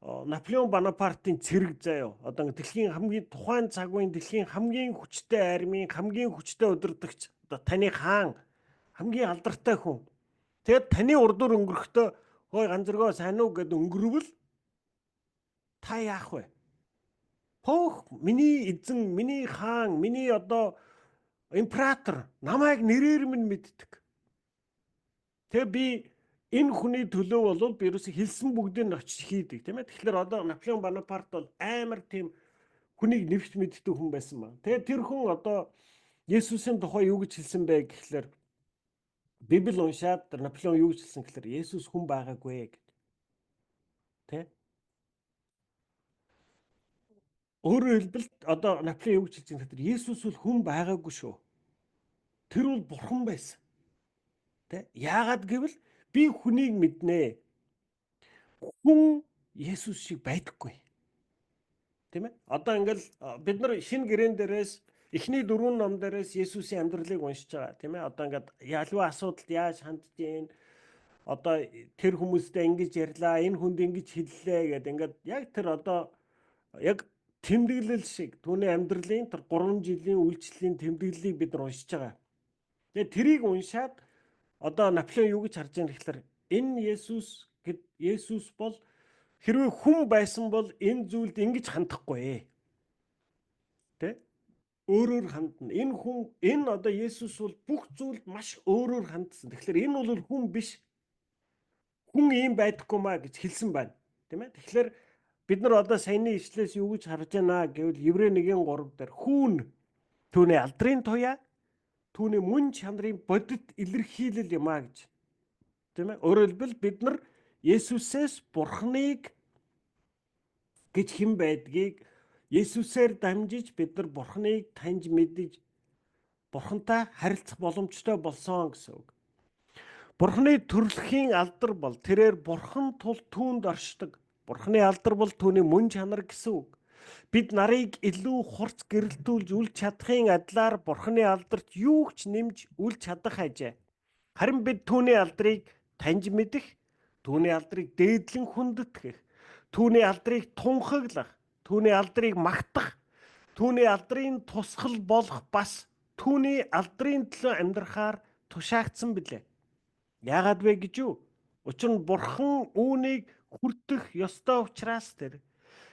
Наполеон Бонапартын цэрэг заяа. Одоо дэлхийн хамгийн тухайн цаг үеийн дэлхийн хамгийн хүчтэй армийн хамгийн хүчтэй удирдагч одоо таны хаан хамгийн алдартай хүн. Тэгээд таны урдуур өнгөрөхдөө хой ганцргоо сайн уу гэд өнгөрвөл та яах вэ? Хөх миний эзэн, миний хаан, миний одоо император намайг нэрээр минь мэддэг. Тэгээ би энэ хүний төлөө бол би ерөөсө хэлсэн бүгдийг нь очиж хийдэг тийм ээ. Тэгэхээр одоо Наполеон Бонапарт бол амар тийм хүнийг нэвч мэддэг хүн байсан ба. Тэгээ тэр хүн одоо Есүсийн тухай юу гэж хэлсэн бэ гэхлээр Библи уншаад Наполеон юу гэж хэлсэн гэхлээр Есүс хүн байгаагүй гэж. Тэ? Өөрөөр хэлбэл одоо Наполеон юу гэж хэлсэн гэхлээр Есүс бол хүн байгаагүй шүү. Тэр бол бурхан байсан. Тэ? Яагаад гэвэл би хүнийг мэднэ. Хүн Есүс шиг байдаггүй. Тийм ээ? Одоо ингээл бид нар шинэ гэрээн дээрээс эхний 4 ном дээрээс Есүсийн амьдралыг уншиж байгаа. Тийм ээ? Одоо ингээд ялваа асуудалд яаж хандж гин одоо тэр хүмүүстэй ингэж ярьлаа, энэ хүнд ингэж хэллээ гэдэг ингээд яг тэр одоо яг тэмдэглэл шиг түүний амьдралын тэр 3 жилийн үйлчлэлийн тэмдэглэлийг бид нар уншиж байгаа. Тэгээ тэрийг уншаад одоо Наполеон юу гэж харж байгаа гэхээр энэ Есүс бол хэрвээ хүн байсан бол энэ зүйлд ингэж хандахгүй. Тэ? Өөрөөр хандна. Энэ одоо Есүс бол бүх зүйлд маш өөрөөр хандсан. Тэгэхээр энэ бол хүн биш. Хүн ийм байдаггүй маа гэж хэлсэн байна. Тийм ээ? Тэгэхээр бид нар одоо саяны ишлээс юу гэж харж байна гэвэл Еврей 1:3 дээр хүн түүний алдрын туяа түүний мөн чанарын бодит илэрхийлэл юм а гэж. Тийм ээ? Өөрөөр хэлбэл бид нар Есүсээс Бурхныг гэж хэн байдгийг Есүсээр дамжиж бид нар Бурхныг таньж мэдэж Бурхантай харилцах боломжтой болсон гэсэн үг. Бурхны төрөлхийн алдар бол тэрээр Бурхан тул түүнд оршдог. Бурхны алдар бол түүний мөн чанар гэсэн үг. Бид нарыг илүү хурц гэрэлтүүлж үл чадахын адилаар Бурхны алдарт юу ч нэмж үл чадах ажээ. Харин бид түүний алдрыг таньж мэдэх, түүний алдрыг дээдлэн хүндэтгэх, түүний алдрыг тунхаглах, түүний алдрыг магтах, түүний алдрын тусгал болох бас түүний алдрын төлөө амьдрахаар тушаагдсан билээ. Яагаад вэ гэж юу? Учир нь Бурхан үүнийг хүртэх ёстой учраас тэр.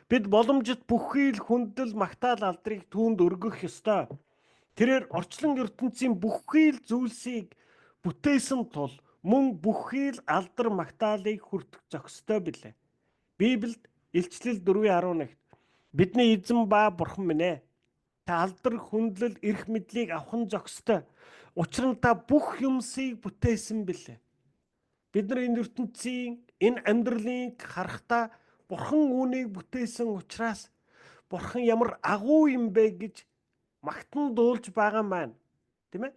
Бид боломжит бүхий л хүндэл магтаал алдрыг түүнд өргөх ёстой. Тэрээр орчлон ертөнцийн бүхий л зүйлсийг бүтээсэн тул мөн бүхий л алдар магтаалыг хүртэх зохистой билээ. Библиэд Илчлэл 4:11 бидний эзэн ба Бурхан минь ээ. Та алдар хүндлэл эрх мэдлийг авах нь зохистой. Учир нь та бүх юмсыг бүтээсэн билээ. Бид нар энэ ертөнцийн энэ амьдралыг харахтаа Бурхан үүнийг бүтээсэн учраас Бурхан ямар агуу юм бэ гэж магтан дуулж байгаа маань. Тийм ээ?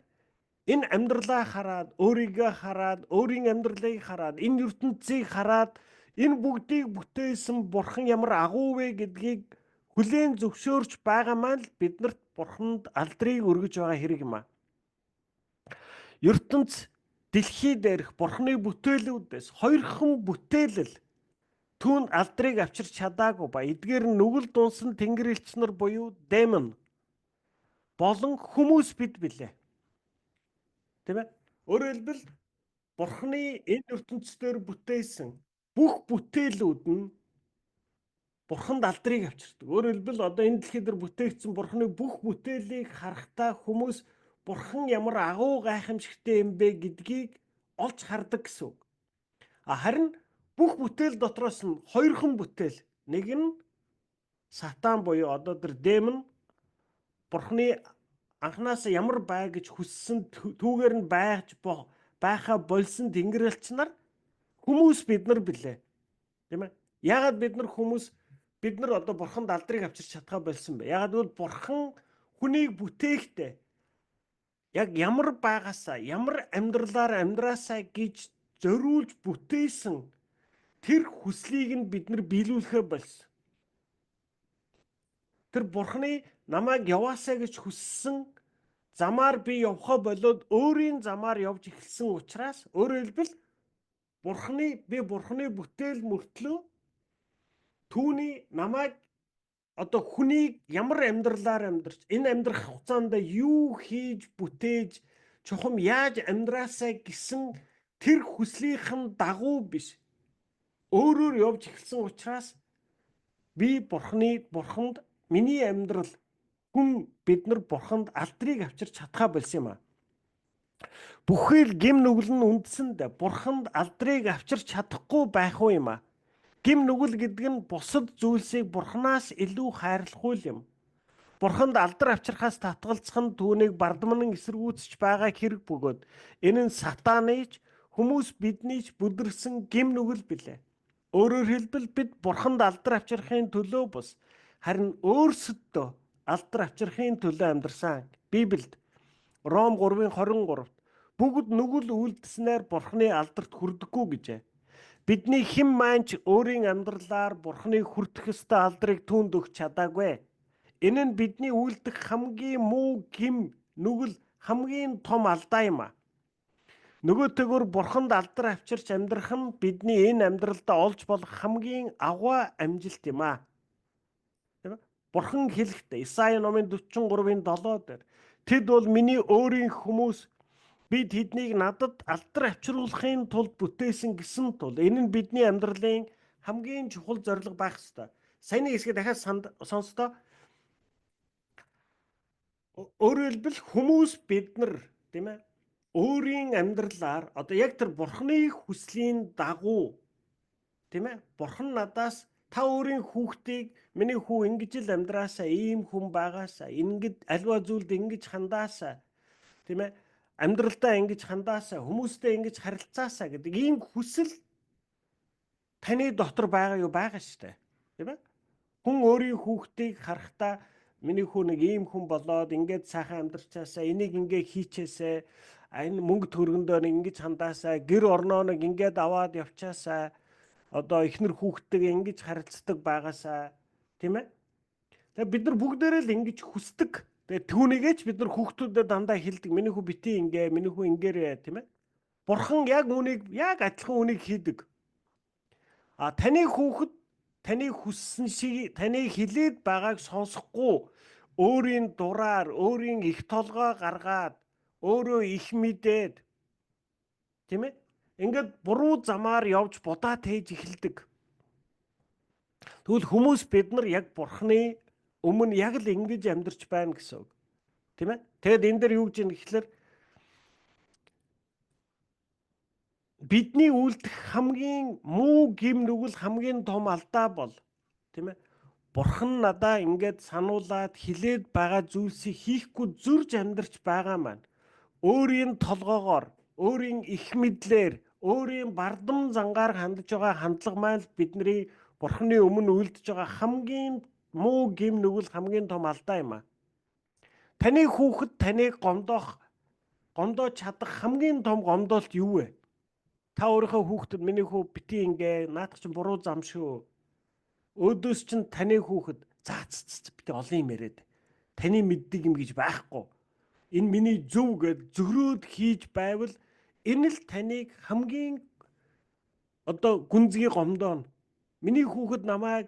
Энэ амьдралаа хараад, өөрийгөө хараад, өөрийн амьдралыг хараад, энэ ертөнцийг хараад энэ бүгдийг бүтээсэн Бурхан ямар агуу вэ гэдгийг хүлээн зөвшөөрч байгаа маань л биднэрт Бурханд алдрыг өргөж байгаа хэрэг юм аа. ертөнц дэлхий дээрх Бурханы бүтээлүүдээс хоёрхан бүтээлэл түүнд алдрыг авчирч чадаагүй ба эдгээр нь нүгэл дунсан тэнгэр элч нар буюу демон болон хүмүүс бид билээ. Тийм ээ? Өөрөөр хэлбэл Бурханы энэ ертөнцийн бүтээсэн бүх бүтээлүүд нь Бурханд алдрыг авчирдаг. Өөрөөр хэлбэл одоо энэ дэлхий дээр бүтээгдсэн Бурханы бүх бүтээлийг харахтаа хүмүүс Бурхан ямар агуу гайхамшигтай юм бэ гэдгийг олж хардаг гэсэн үг. Харин бүх бүтээл дотроос нь хоёрхан бүтээл. Нэг нь Сатан буюу одоо тэр демон Бурханы анханасаа ямар бай гэж хүссэн түүгээр нь байхаа болсон тэнгэрэлч нар хүмүүс бид нар билээ. Тийм ээ? Яагаад бид нар одоо Бурханд алдрыг авчирч чадхаа болсон бэ? Яагаад гэвэл Бурхан хүнийг бүтээхдээ яг ямар байгаасаа, ямар амьдралаар амьдраасаа гэж зориулж бүтээсэн тэр хүслийг нь бид нар биелүүлэхэ болсон. Тэр Бурханы намайг яваасаа гэж хүссэн замаар би явхаа болоод өөрийн замаар явж эхэлсэн учраас өөрөөр хэлбэл би Бурханы бүтээл мөртлөө түүний намайг одоо хүнийг ямар амьдралаар амьдарч энэ амьдрах хугацаанд юу хийж бүтээж чухам яаж амьдраасаа гэсэн тэр хүслийнхэн дагуу биш өөрөөр явж эхэлсэн учраас би Бурханд миний амьдрал бид нар Бурханд алдрыг авчирч чадхаа болсон юм аа. Бүхий л гим нүгэл нь үндсэндээ Бурханд алдрыг авчирч чадахгүй байх уу юм аа. Гим нүгэл гэдэг нь бусад зүйлсийг Бурханаас илүү хайрлахгүй юм. Бурханд алдар авчирхаас татгалзах нь түүнийг бардамнан эсэргүүцэж байгаа хэрэг бөгөөд энэ нь сатаныг хүмүүс биднийч бүдэрсэн гим нүгэл билээ. Өөрөөр хэлбэл бид Бурханд алдар авчирхын төлөө бус харин өөрсөддөө алдар авчирхын төлөө амьдарсан. Библиэд Ром 3:23 бүгд нүгэл үлдснээр Бурханы алдарт хүрдэггүй гэжээ. Бидний хэн маанч өөрийн амьдралаар Бурханы хүртэх ёстой алдрыг түүнд өгч чадаагүй. Энэ нь бидний үйлдэх хамгийн муу гим нүгэл хамгийн том алдаа юм аа. Нөгөөтэйгөр Бурханд алдар авчирч амьдрах нь бидний энэ амьдралдаа олж болох хамгийн аваа амжилт юм аа. Бурхан хэлэхдээ Исаи номын 43:7 дээр тэд бол миний өөрийн хүмүүс бид тэднийг надад алдар авчруулахын тулд бүтээсэн гэсэн тул энэ нь бидний амьдралын хамгийн чухал зорилго байх ёстой. Саяны хэсгээ дахиад сонстоо. Өөрөөр хэлбэл хүмүүс бид нар тийм ээ өөрийн амьдралаар одоо яг тэр Бурханы хүслийн дагуу тийм ээ Бурхан надаас та өөрийн хүүхдийг миний хүү ингэж л амьдраасаа ийм хүн байгаасаа ингэж альва зүйлд ингэж хандаасаа тийм ээ амьдралдаа ингэж хандаасаа хүмүүстэй ингэж харилцаасаа гэдэг ийм хүсэл таны дотор байгаа шүү дээ тийм ээ хүн өөрийн хүүхдийг харахтаа миний хүү нэг ийм хүн болоод ингэж сайхан амьдрчаасаа энийг ингэ хийчээсээ энэ мөнгө төгрөгөндөө ингэж хандаасаа гэр орноо нэг ингэж аваад явчаасаа одоо эхнэр хүүхдтэйгээ ингэж харилцдаг байгаасаа тийм ээ. Тэгээ бид нар бүгдээрээ л ингэж хүсдэг. Тэгээ түүнийгээч бид нар хүүхдүүдэд дандаа хэлдэг. Миний хүү бити ингээ, миний хүү ингээрээ тийм ээ. Бурхан яг адилхан үнийг хийдэг. Таны хүүхэд таны хүссэн шиг таны хилээд байгааг сонсохгүй өөрийн дураар өөрийн их толгой гаргаад өөрөө их мэдээд тийм ээ ингээд буруу замаар явж будаа тээж эхэлдэг. Тэгвэл хүмүүс бид нар яг бурхны өмнө яг л ингэж амьдарч байна гэсэн үг. Тийм ээ. Тэгэд энэ дээр юу гэж юм гэхэлэр бидний үлдэх хамгийн муу гим нүгэл хамгийн том алдаа бол тийм ээ. Бурхан надаа ингээд сануулад хилээд байгаа зүйлсийг хийхгүй зөрж амьдарч байгаа маань өөрийн толгоогоор, өөрийн их мэдлэр, өөрийн бардам зангаар хандж байгаа хандлага маань бидний Бурханы өмнө үлдэж байгаа хамгийн муу гим нүгэл хамгийн том алдаа юм аа. Таны хүүхэд таныг гомдоож чадах хамгийн том гомдолт юу вэ? Та өөрийнхөө хүүхдэд миний хүү бити ингээ наадах чинь буруу зам шүү. Өөдөөс чинь таны хүүхэд бити олон юм яриад. Таны мэддэг юм гэж байхгүй. Энэ миний зөв гэд зөрөөд хийж байвал энэ л таныг хамгийн гүнзгий гомдооно. Миний хүүхэд намайг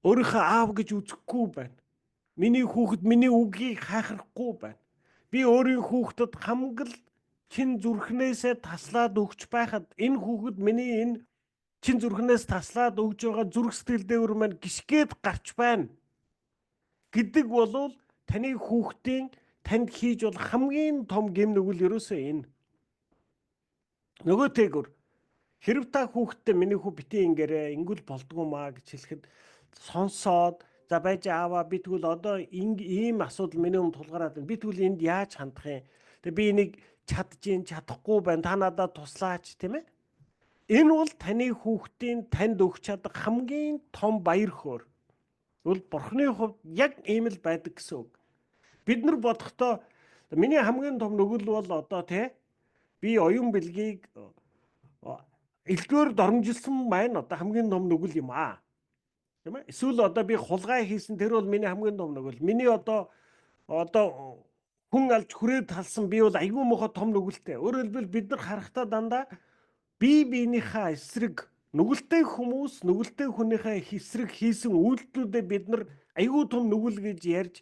өөрийнхөө аав гэж үзэхгүй байна. Миний хүүхэд миний үгийг хайхрахгүй байна. Би өөрийн хүүхдэд хамгал чин зүрхнээсээ таслаад өгч байхад энэ хүүхэд миний энэ чин зүрхнээс таслаад өгж байгаа зүрх сэтгэл дээр маань гიშгээд гарч байна гэдэг болвол таны хүүхдийн танд хийж бол хамгийн том гэм нүгэл ерөөсөө энэ. Нөгөөтэйгүр хэрв та хүүхдтэй миний хүү бити ингэрээ ингүүл болдгоо маа гэж хэлэхэд сонсоод за байж ааваа би тэгвэл одоо ийм асуудал миний өмнө тулгараад байна. Би тэгвэл энд яаж хандах юм? Тэгээ би энийг чадахгүй байна. Та надад туслаач тийм ээ. Энэ бол таны хүүхдийн танд өгч чадах хамгийн том баяр хөөр. Тэгвэл Бурхны хувьд яг ийм л байдаг гэсэн үг. Бид нар бодохдоо миний хамгийн том нүгэл бол одоо би оюун бэлгийг элдвээр дормжилсан маань одоо хамгийн том нүгэл юм аа. Тийм ээ. Эсвэл одоо би хулгай хийсэн тэр бол миний хамгийн том нүгэл. Миний одоо хүн алж хүрээд талсан би бол айгүй мохо том нүгэлтэй. Өөрөөр хэлбэл бид нар харахтаа дандаа биенийхээ эсрэг нүгэлтэй хүмүүс нүгэлтэй хүнийхээ эсрэг хийсэн үйлдэлүүдээ бид нар айгүй том нүгэл гэж ярьж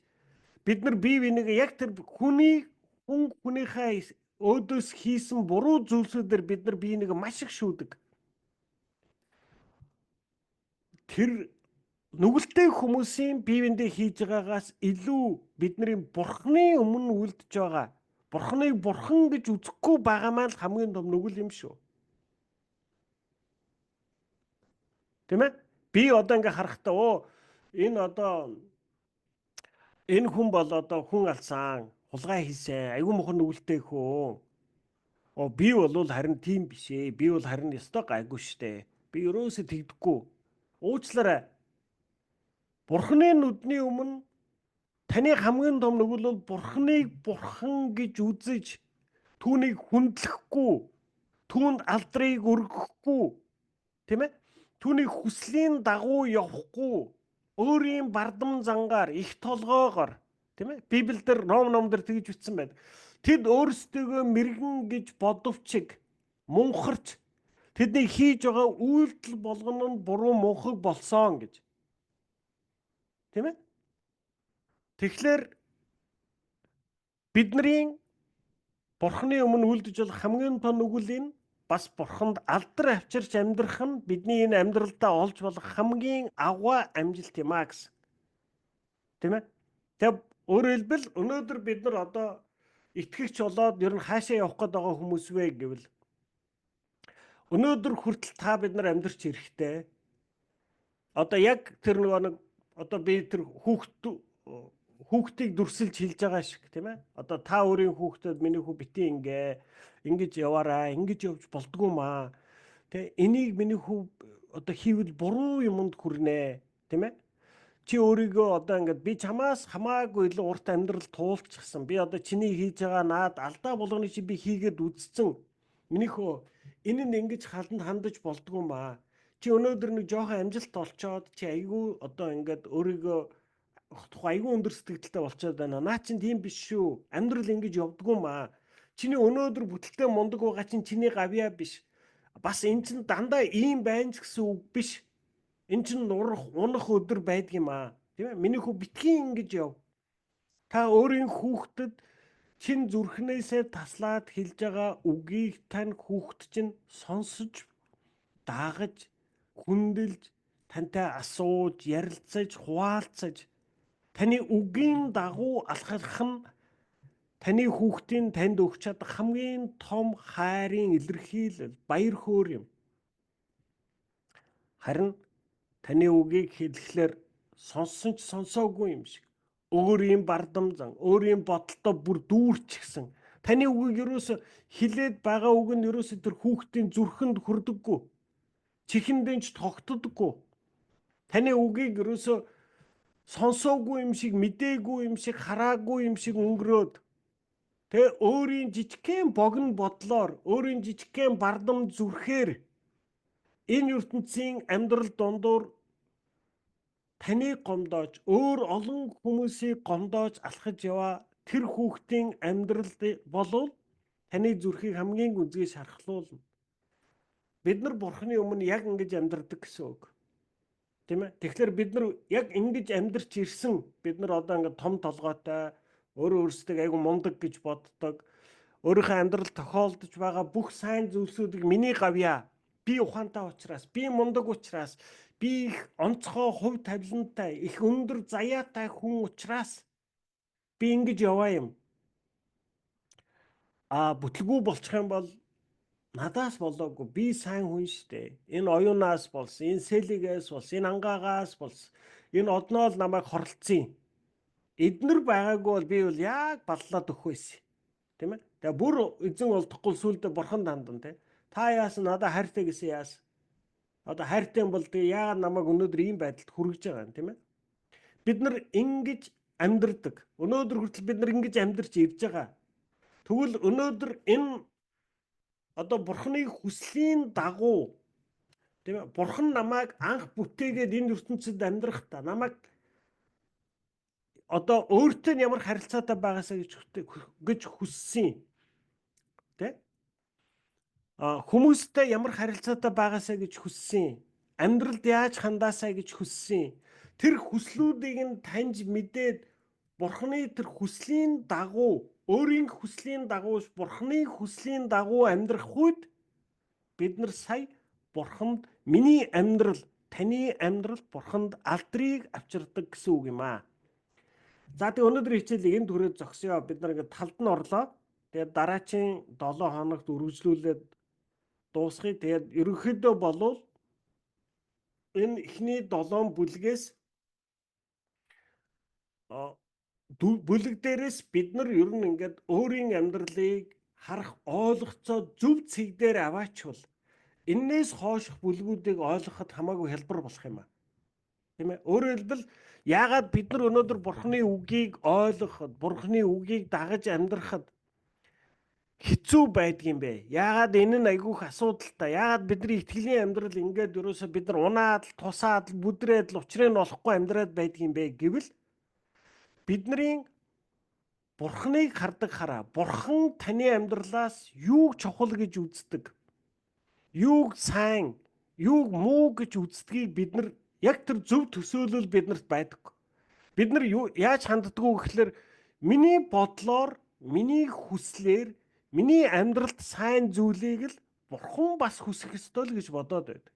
бид нар биенийг яг тэр хүнийхээ өөдөөс хийсэн буруу зүйлсүүдээр бид нар биенийг маш их шүүдэг. Тэр нүгэлтэй хүмүүсийн биеиндээ хийж байгаагаас илүү бидний Бурхны өмнө үлдэж байгаа Бурхныг Бурхан гэж үзэхгүй байгаа маань хамгийн том нүгэл юм шүү. Тийм ээ? Би одоо ингээ харахтаа энэ хүн бол одоо хүн алсан, хулгай хийсэн, айгүй мухан нүгэлтэй хөө. Би бол харин тийм биш ээ. Би бол харин ёстой гайгүй штэ. Би ерөөсөө тэгдэггүй. Уучлаарай. Бурхны нүдний өмнө таны хамгийн том нүгэл бол Бурхныг Бурхан гэж үзэж түүнийг хүндлэхгүй, түүнд алдрыг өргөхгүй, тийм ээ? Түүний хүслийн дагуу явахгүй, өөрийн бардам зангаар, их толгоогоор, тийм ээ? Библиэлд Ром номдэр тэгж бичсэн байдаг. Тэд өөрсдөө мэрэгэн гэж бодовчиг, мунхарч тэдний хийж байгаа үйлдэл болгоно нь буруу мунхаг болсон гэж. Тийм ээ? Тэгэхээр бидний Бурхны өмнө үлдэж болох хамгийн том нүгэл энэ бас Бурханд алдар авчирч амьдрах нь бидний энэ амьдралдаа олж болох хамгийн аваа амжилт юм а гэсэн. Тийм ээ? Тэгээ өөрөөр хэлбэл өнөөдөр бид нар одоо итгэгч болоод ер нь хаашаа явах гээд байгаа хүмүүс вэ гэвэл өнөөдөр хүртэл та бид нар амьдрч ирэхтэй. Одоо яг тэр нэг одоо би тэр хүүхдийг дүрсэлж хэлж байгаа шиг тийм ээ. Одоо та өөрийн хүүхдэд миний хүү бити ингэж яваарай, ингэж явж болдгоо маа. Тэ энийг миний хүү одоо хийвэл буруу юмд хүрнэ, тийм ээ. Чи өөрийгөө одоо ингэж би чамаас хамаагүй илүү урт амьдрал туулчихсан. Би одоо чиний хийж байгаа наад алдаа болгоны чи би хийгээд үзсэн. Миний хөө энэ нь ингэж хандаж болдгоо маа. Чи өнөөдөр нэг жоохон амжилт олцоод чи айгүй одоо ингэж өөрийгөө айгүй өндөр сэтгэлдэлтэй болчиход байна. Наа чин тийм биш шүү. Амьдрал ингэж явдггүй маа. Чиний өнөөдөр бүтэлтэй мундаг байгаа чинь чиний гавьяа биш. Бас эн чинь дандаа ийм байна ч гэсэн үг биш. Эн чинь нурах, унах өдөр байдгийм аа. Тийм ээ? Миний хүү битгий ингэж яв. Та өөрийн хүүхдэд чин зүрхнээсээ таслаад хэлж байгаа үгийг тань хүүхд чинь сонсож, даагаж, хүндэлж, тантай асууж, ярилцаж, хуваалцаж, таны үгийн дагуу алхах нь таны хүүхдийн танд өгч чадах хамгийн том хайрын илэрхийлэл, баяр хөөр юм. Харин таны үгийг хэлэхлээр сонссон ч сонсоогүй юм шиг. Өөрийн бардам зан, өөрийн бодолтой бүр дүүрчихсэн. Таны үгийг ерөөсө хилээд байгаа үг нь ерөөсө тэр хүүхдийн зүрхэнд хүрдэггүй. Чихэндээ ч тогтдоггүй. Таны үгийг ерөөсө сонсоогүй юм шиг, мэдээгүй юм шиг, хараагүй юм шиг өнгөрөөд тэгээ өөрийн жижигхэн богино бодлоор, өөрийн жижигхэн бардам зүрхээр энэ ертөнцийн амьдрал дундуур таныг гомдоож, өөр олон хүмүүсийг гомдоож алхаж яваа тэр хүүхдийн амьдрал болвол таны зүрхийг хамгийн гүнзгий шархлуулна. Бид нар Бурханы өмнө яг ингэж амьдардаг гэсэн үг. Тийм ээ? Тэгэхээр бид нар яг ингэж амьдарч ирсэн. Бид нар одоо ингэ том толгойтой, өөрөө өөрсдөө айгу мундаг гэж боддог. Өөрийнхөө амьдрал тохиолдож байгаа бүх сайн зүйлсүүдийг миний гавьяа. Би ухаантай учраас, би мундаг учраас, би их онцгой хувь тавилантай, их өндөр заяатай хүн учраас би ингэж яваа юм. Бүтлгүй болчих юм бол надаас болоогүй. Би сайн хүн штэ. Энэ оюунаас болсон, энэ сэлигээс болсон, энэ ангаагаас болсон. Энэ одноо л намайг хорлцсон. Эднэр байгаагүй бол би бол яг баллаад өгөх байсан. Тийм ээ? Тэгээ бүр эзэн олдохгүй сүлдө бурхан дандан тий. Та яасан надад хайртай гэсэн яасан. Одоо хайртай бол тэгээ яагаад намайг өнөөдөр ийм байдалд хүргэж байгаа юм тийм ээ? Бид нар ингэж амьдардаг. Өнөөдөр хүртэл бид нар ингэж амьдарч ирж байгаа. Тэгвэл өнөөдөр энэ одоо бурханы хүслийн дагуу тийм ээ? Бурхан намайг анх бүтээгээд энэ ертөнцид амьдрахтаа намайг одоо өөртөө ямар харилцаатай байгаасаа гэж хүссэн. Тэ? Хүмүүстэй ямар харилцаатай байгаасаа гэж хүссэн. Амьдралд яаж хандаасаа гэж хүссэн. Тэр хүслүүдийг нь таньж мэдээд Бурханы тэр хүслийн дагуу, өөрийн хүслийн дагуу, Бурханы хүслийн дагуу амьдрах үед бид нар сая Бурханд миний амьдрал, таны амьдрал Бурханд алдрыг авчирдаг гэсэн үг юм аа. За тэгээ өнөөдрийн хичээлийг энд хүрээд зогсъё. Бид нар ингээд талд нь орлоо. Тэгээд дараачийн 7 хоногт үргэлжлүүлээд дуусгая. Тэгээд ерөнхийдөө болвол энэ эхний 7 бүлгээс бүлэг дээрээс бид нар ер нь ингээд өөрийн амьдралыг харах ойлголцоо зөв цэг дээр аваачвал энээс хойших бүлгүүдийг ойлгоход хамаагүй хялбар болох юм аа. Тийм ээ? Өөрөөр хэлбэл яагаад бид нар өнөөдөр Бурханы үгийг ойлгоход, Бурханы үгийг дагаж амьдрахад хэцүү байдгийм бэ? Яагаад энэ нь айгүйх асуудалтай? Яагаад бидний итгэлийн амьдрал ингээд ерөөсө бид нар унаад, тусаад, бүдрээд л учрыг нь олохгүй амьдраад байдгийм бэ гэвэл бидний Бурханыг хардаг хараа. Бурхан таны амьдралаас юуг чухал гэж үздэг? Юуг сайн, юуг муу гэж үздгийг бид нар яг тэр зөв төсөөлөл биднэрт байдаг. Бид нар яаж ханддаггүй гэхэлэр миний бодлоор, миний хүслээр, миний амьдралд сайн зүйлийг л Бурхан бас хүсэх ёстой л гэж бодоод байдаг.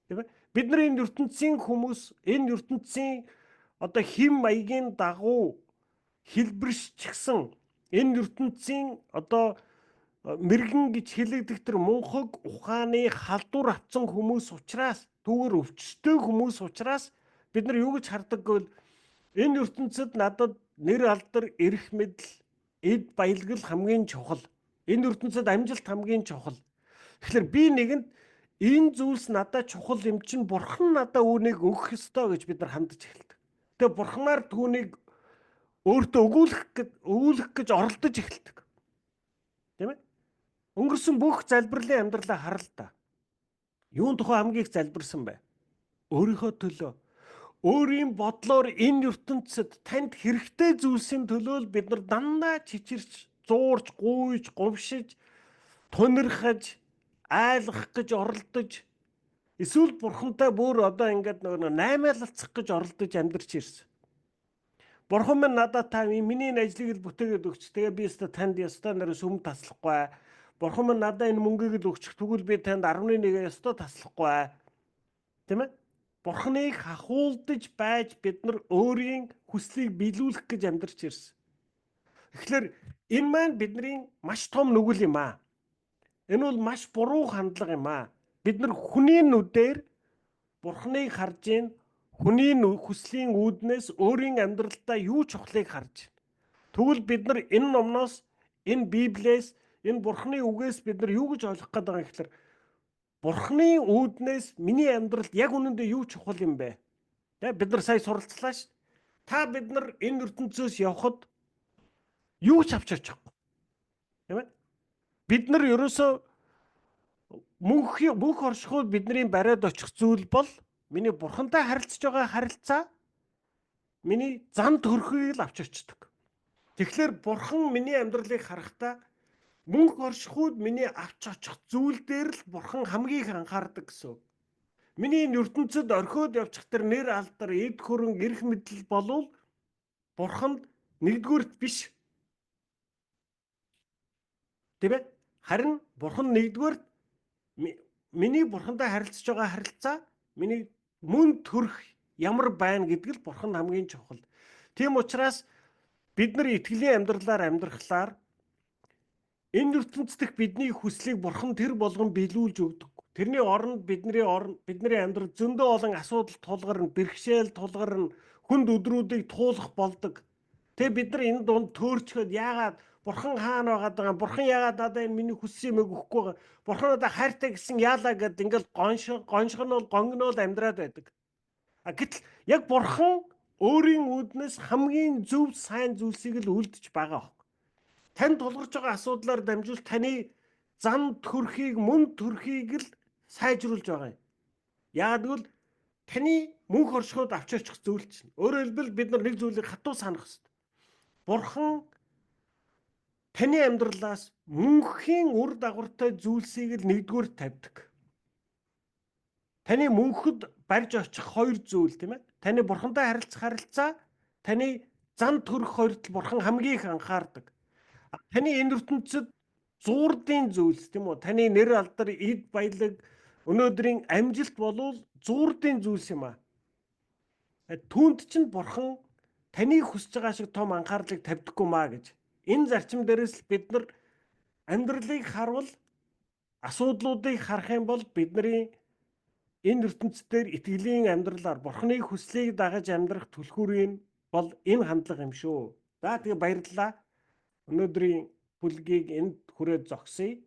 Тийм ээ? Бид нар энэ ертөнцийн хүмүүс, энэ ертөнцийн одоо хэм маягийн дагуу хэлбэршчихсэн энэ ертөнцийн одоо мэрэгэн гэж хэлэгдэх тэр мунхаг ухааны халдвар авсан хүмүүс учраас, түүгээр өвчтөй хүмүүс учраас бид нар юу гэж хардаг гэвэл энэ ертөнцид надад нэр алдар, эрх мэдэл, эд баялгал хамгийн чухал. Энэ ертөнцид амжилт хамгийн чухал. Тэгэхээр би нэгэнд энэ зүйлс надад чухал юм чинь Бурхан надад үүнийг өгөх ёстой гэж бид нар хандж эхэлдэг. Тэгээ Бурханаар түүнийг өөртөө өгүүлэх гэж оролдож эхэлдэг. Тийм ээ? Өнгөрсөн бүх залбирлын амьдралаа хар л да. Юун тухай хамгийн их залбирсан бэ? Өөрийнхөө төлөө. Өөрийн бодлоор энэ ертөнцид танд хэрэгтэй зүйлсийн төлөө бид нар дандаа чичирч зуурч, гуйж, говшиж, тунирхаж, айлгах гэж оролдож, эсвэл бурхантай бүр одоо ингээд нөгөө наймаалцах гэж оролдож амьдарч ирсэн. Бурхан минь надад та миний ажлыг л бүтээгээд өгч. Тэгээ би өстө танд ёстой нэрс өмнө таслахгүй. Бурхан минь надад энэ мөнгийг л өгч. Тэгвэл би танд 11-ийг ёстой таслахгүй. Тийм ээ? Бурханыг хахуулдаж байж бид нар өөрийн хүслийг биелүүлэх гэж амьдарч ирсэн. Тэгэхээр энэ маань бидний маш том нүгэл юм аа. Энэ бол маш буруу хандлага юм аа. Бид нар хүний нүдээр Бурханыг харж ийн, хүний хүслийн үүднээс өөрийн амьдралдаа юу чухлыг харж байна. Тэгвэл бид нар энэ номноос, энэ Библиэс, энэ Бурханы үгээс бид нар юу гэж ойлгох гээд байгаа юм гэхээр Бурханы үүднээс миний амьдралд яг үнэндээ юу чухал юм бэ? Бид нар сая суралцлаа шүү. Та бид нар энэ ертөнцөөс явхад юу ч авч очихгүй. Тийм ээ? Бид нар ерөөсөө мөнх оршихуйд бидний бариад очих зүйл бол миний Бурхантай харилцаж байгаа харилцаа, миний зан төрхийг л авч очдог. Тэгэхээр Бурхан миний амьдралыг харахтаа мөнх оршихуйд миний авч очих зүйл дээр л Бурхан хамгийн их анхаардаг гэсэн. Миний энэ ертөнцид орхиод явчих тэр нэр алдар, эд хөрөн, эрх мэдэл болвол Бурханд нэгдүгüүрт биш. Тийм ээ? Харин Бурхан нэгдүгüүрт миний Бурхантай харилцаж байгаа харилцаа, миний мөн төрх ямар байна гэдг л Бурхан хамгийн чухал. Тийм учраас бид нар итгэлийн амьдралаар амьдрахлаар энэ ертөнцид бидний хүслийг Бурхан тэр болгон биелүүлж өгдөг. Тэрний оронд бидний амьдрал зөндөө олон асуудал тулгарна, бэрхшээл тулгарна, хүнд өдрүүдийг туулах болдог. Тэгээ бид нар энэ дунд төөрчхөд яагаад Бурхан хаана байгаад байгаа? Бурхан яагаад надад энэ миний хүссэн юмыг өгөхгүй байгаа? Бурхан надад хайртай гэсэн яалаа гэд ингээл гоншгонол гонгнол амьдраад байдаг. Гэтэл яг Бурхан өөрийн үүднээс хамгийн зөв сайн зүйлсийг л үлдэж байгаа. Тань тулгарч байгаа асуудлаар дамжуулж таны зан төрхийг, мөн төрхийг л сайжруулж байгаа юм. Яагаад гэвэл таны мөнх оршихуйд авч очих зүйл чинь. Өөрөөр хэлбэл бид нар нэг зүйлийг хатуу санах хэрэгтэй. Бурхан таны амьдралаас мөнхийн үр дагавартай зүйлсийг л нэгдүгээр тавьдаг. Таны мөнхөд барьж очих хоёр зүйл тийм ээ. Таны Бурхантай харилцах харилцаа, таны зан төрх хоёрт Бурхан хамгийн их анхаардаг. Таны энэ ертөнцид зуурдын зүйлс тийм үү? Таны нэр алдар, эд баялаг, өнөөдрийн амжилт болвол зуурдын зүйлс юм аа. Түүнд чинь Бурхан таны хүсэж байгаа шиг том анхаарлыг тавьдаггүй маа гэж. Энэ зарчим дээрээс л бид нар амьдралыг харвал, асуудлуудыг харах юм бол бидний энэ ертөнцийн итгэлийн амьдралаар Бурханы хүслийг дагаж амьдрах түлхүүрийн бол энэ хандлага юм шүү. За тэгээ баярлалаа. Өнөөдрийн бүлгийг энд хүрээд зогсъё.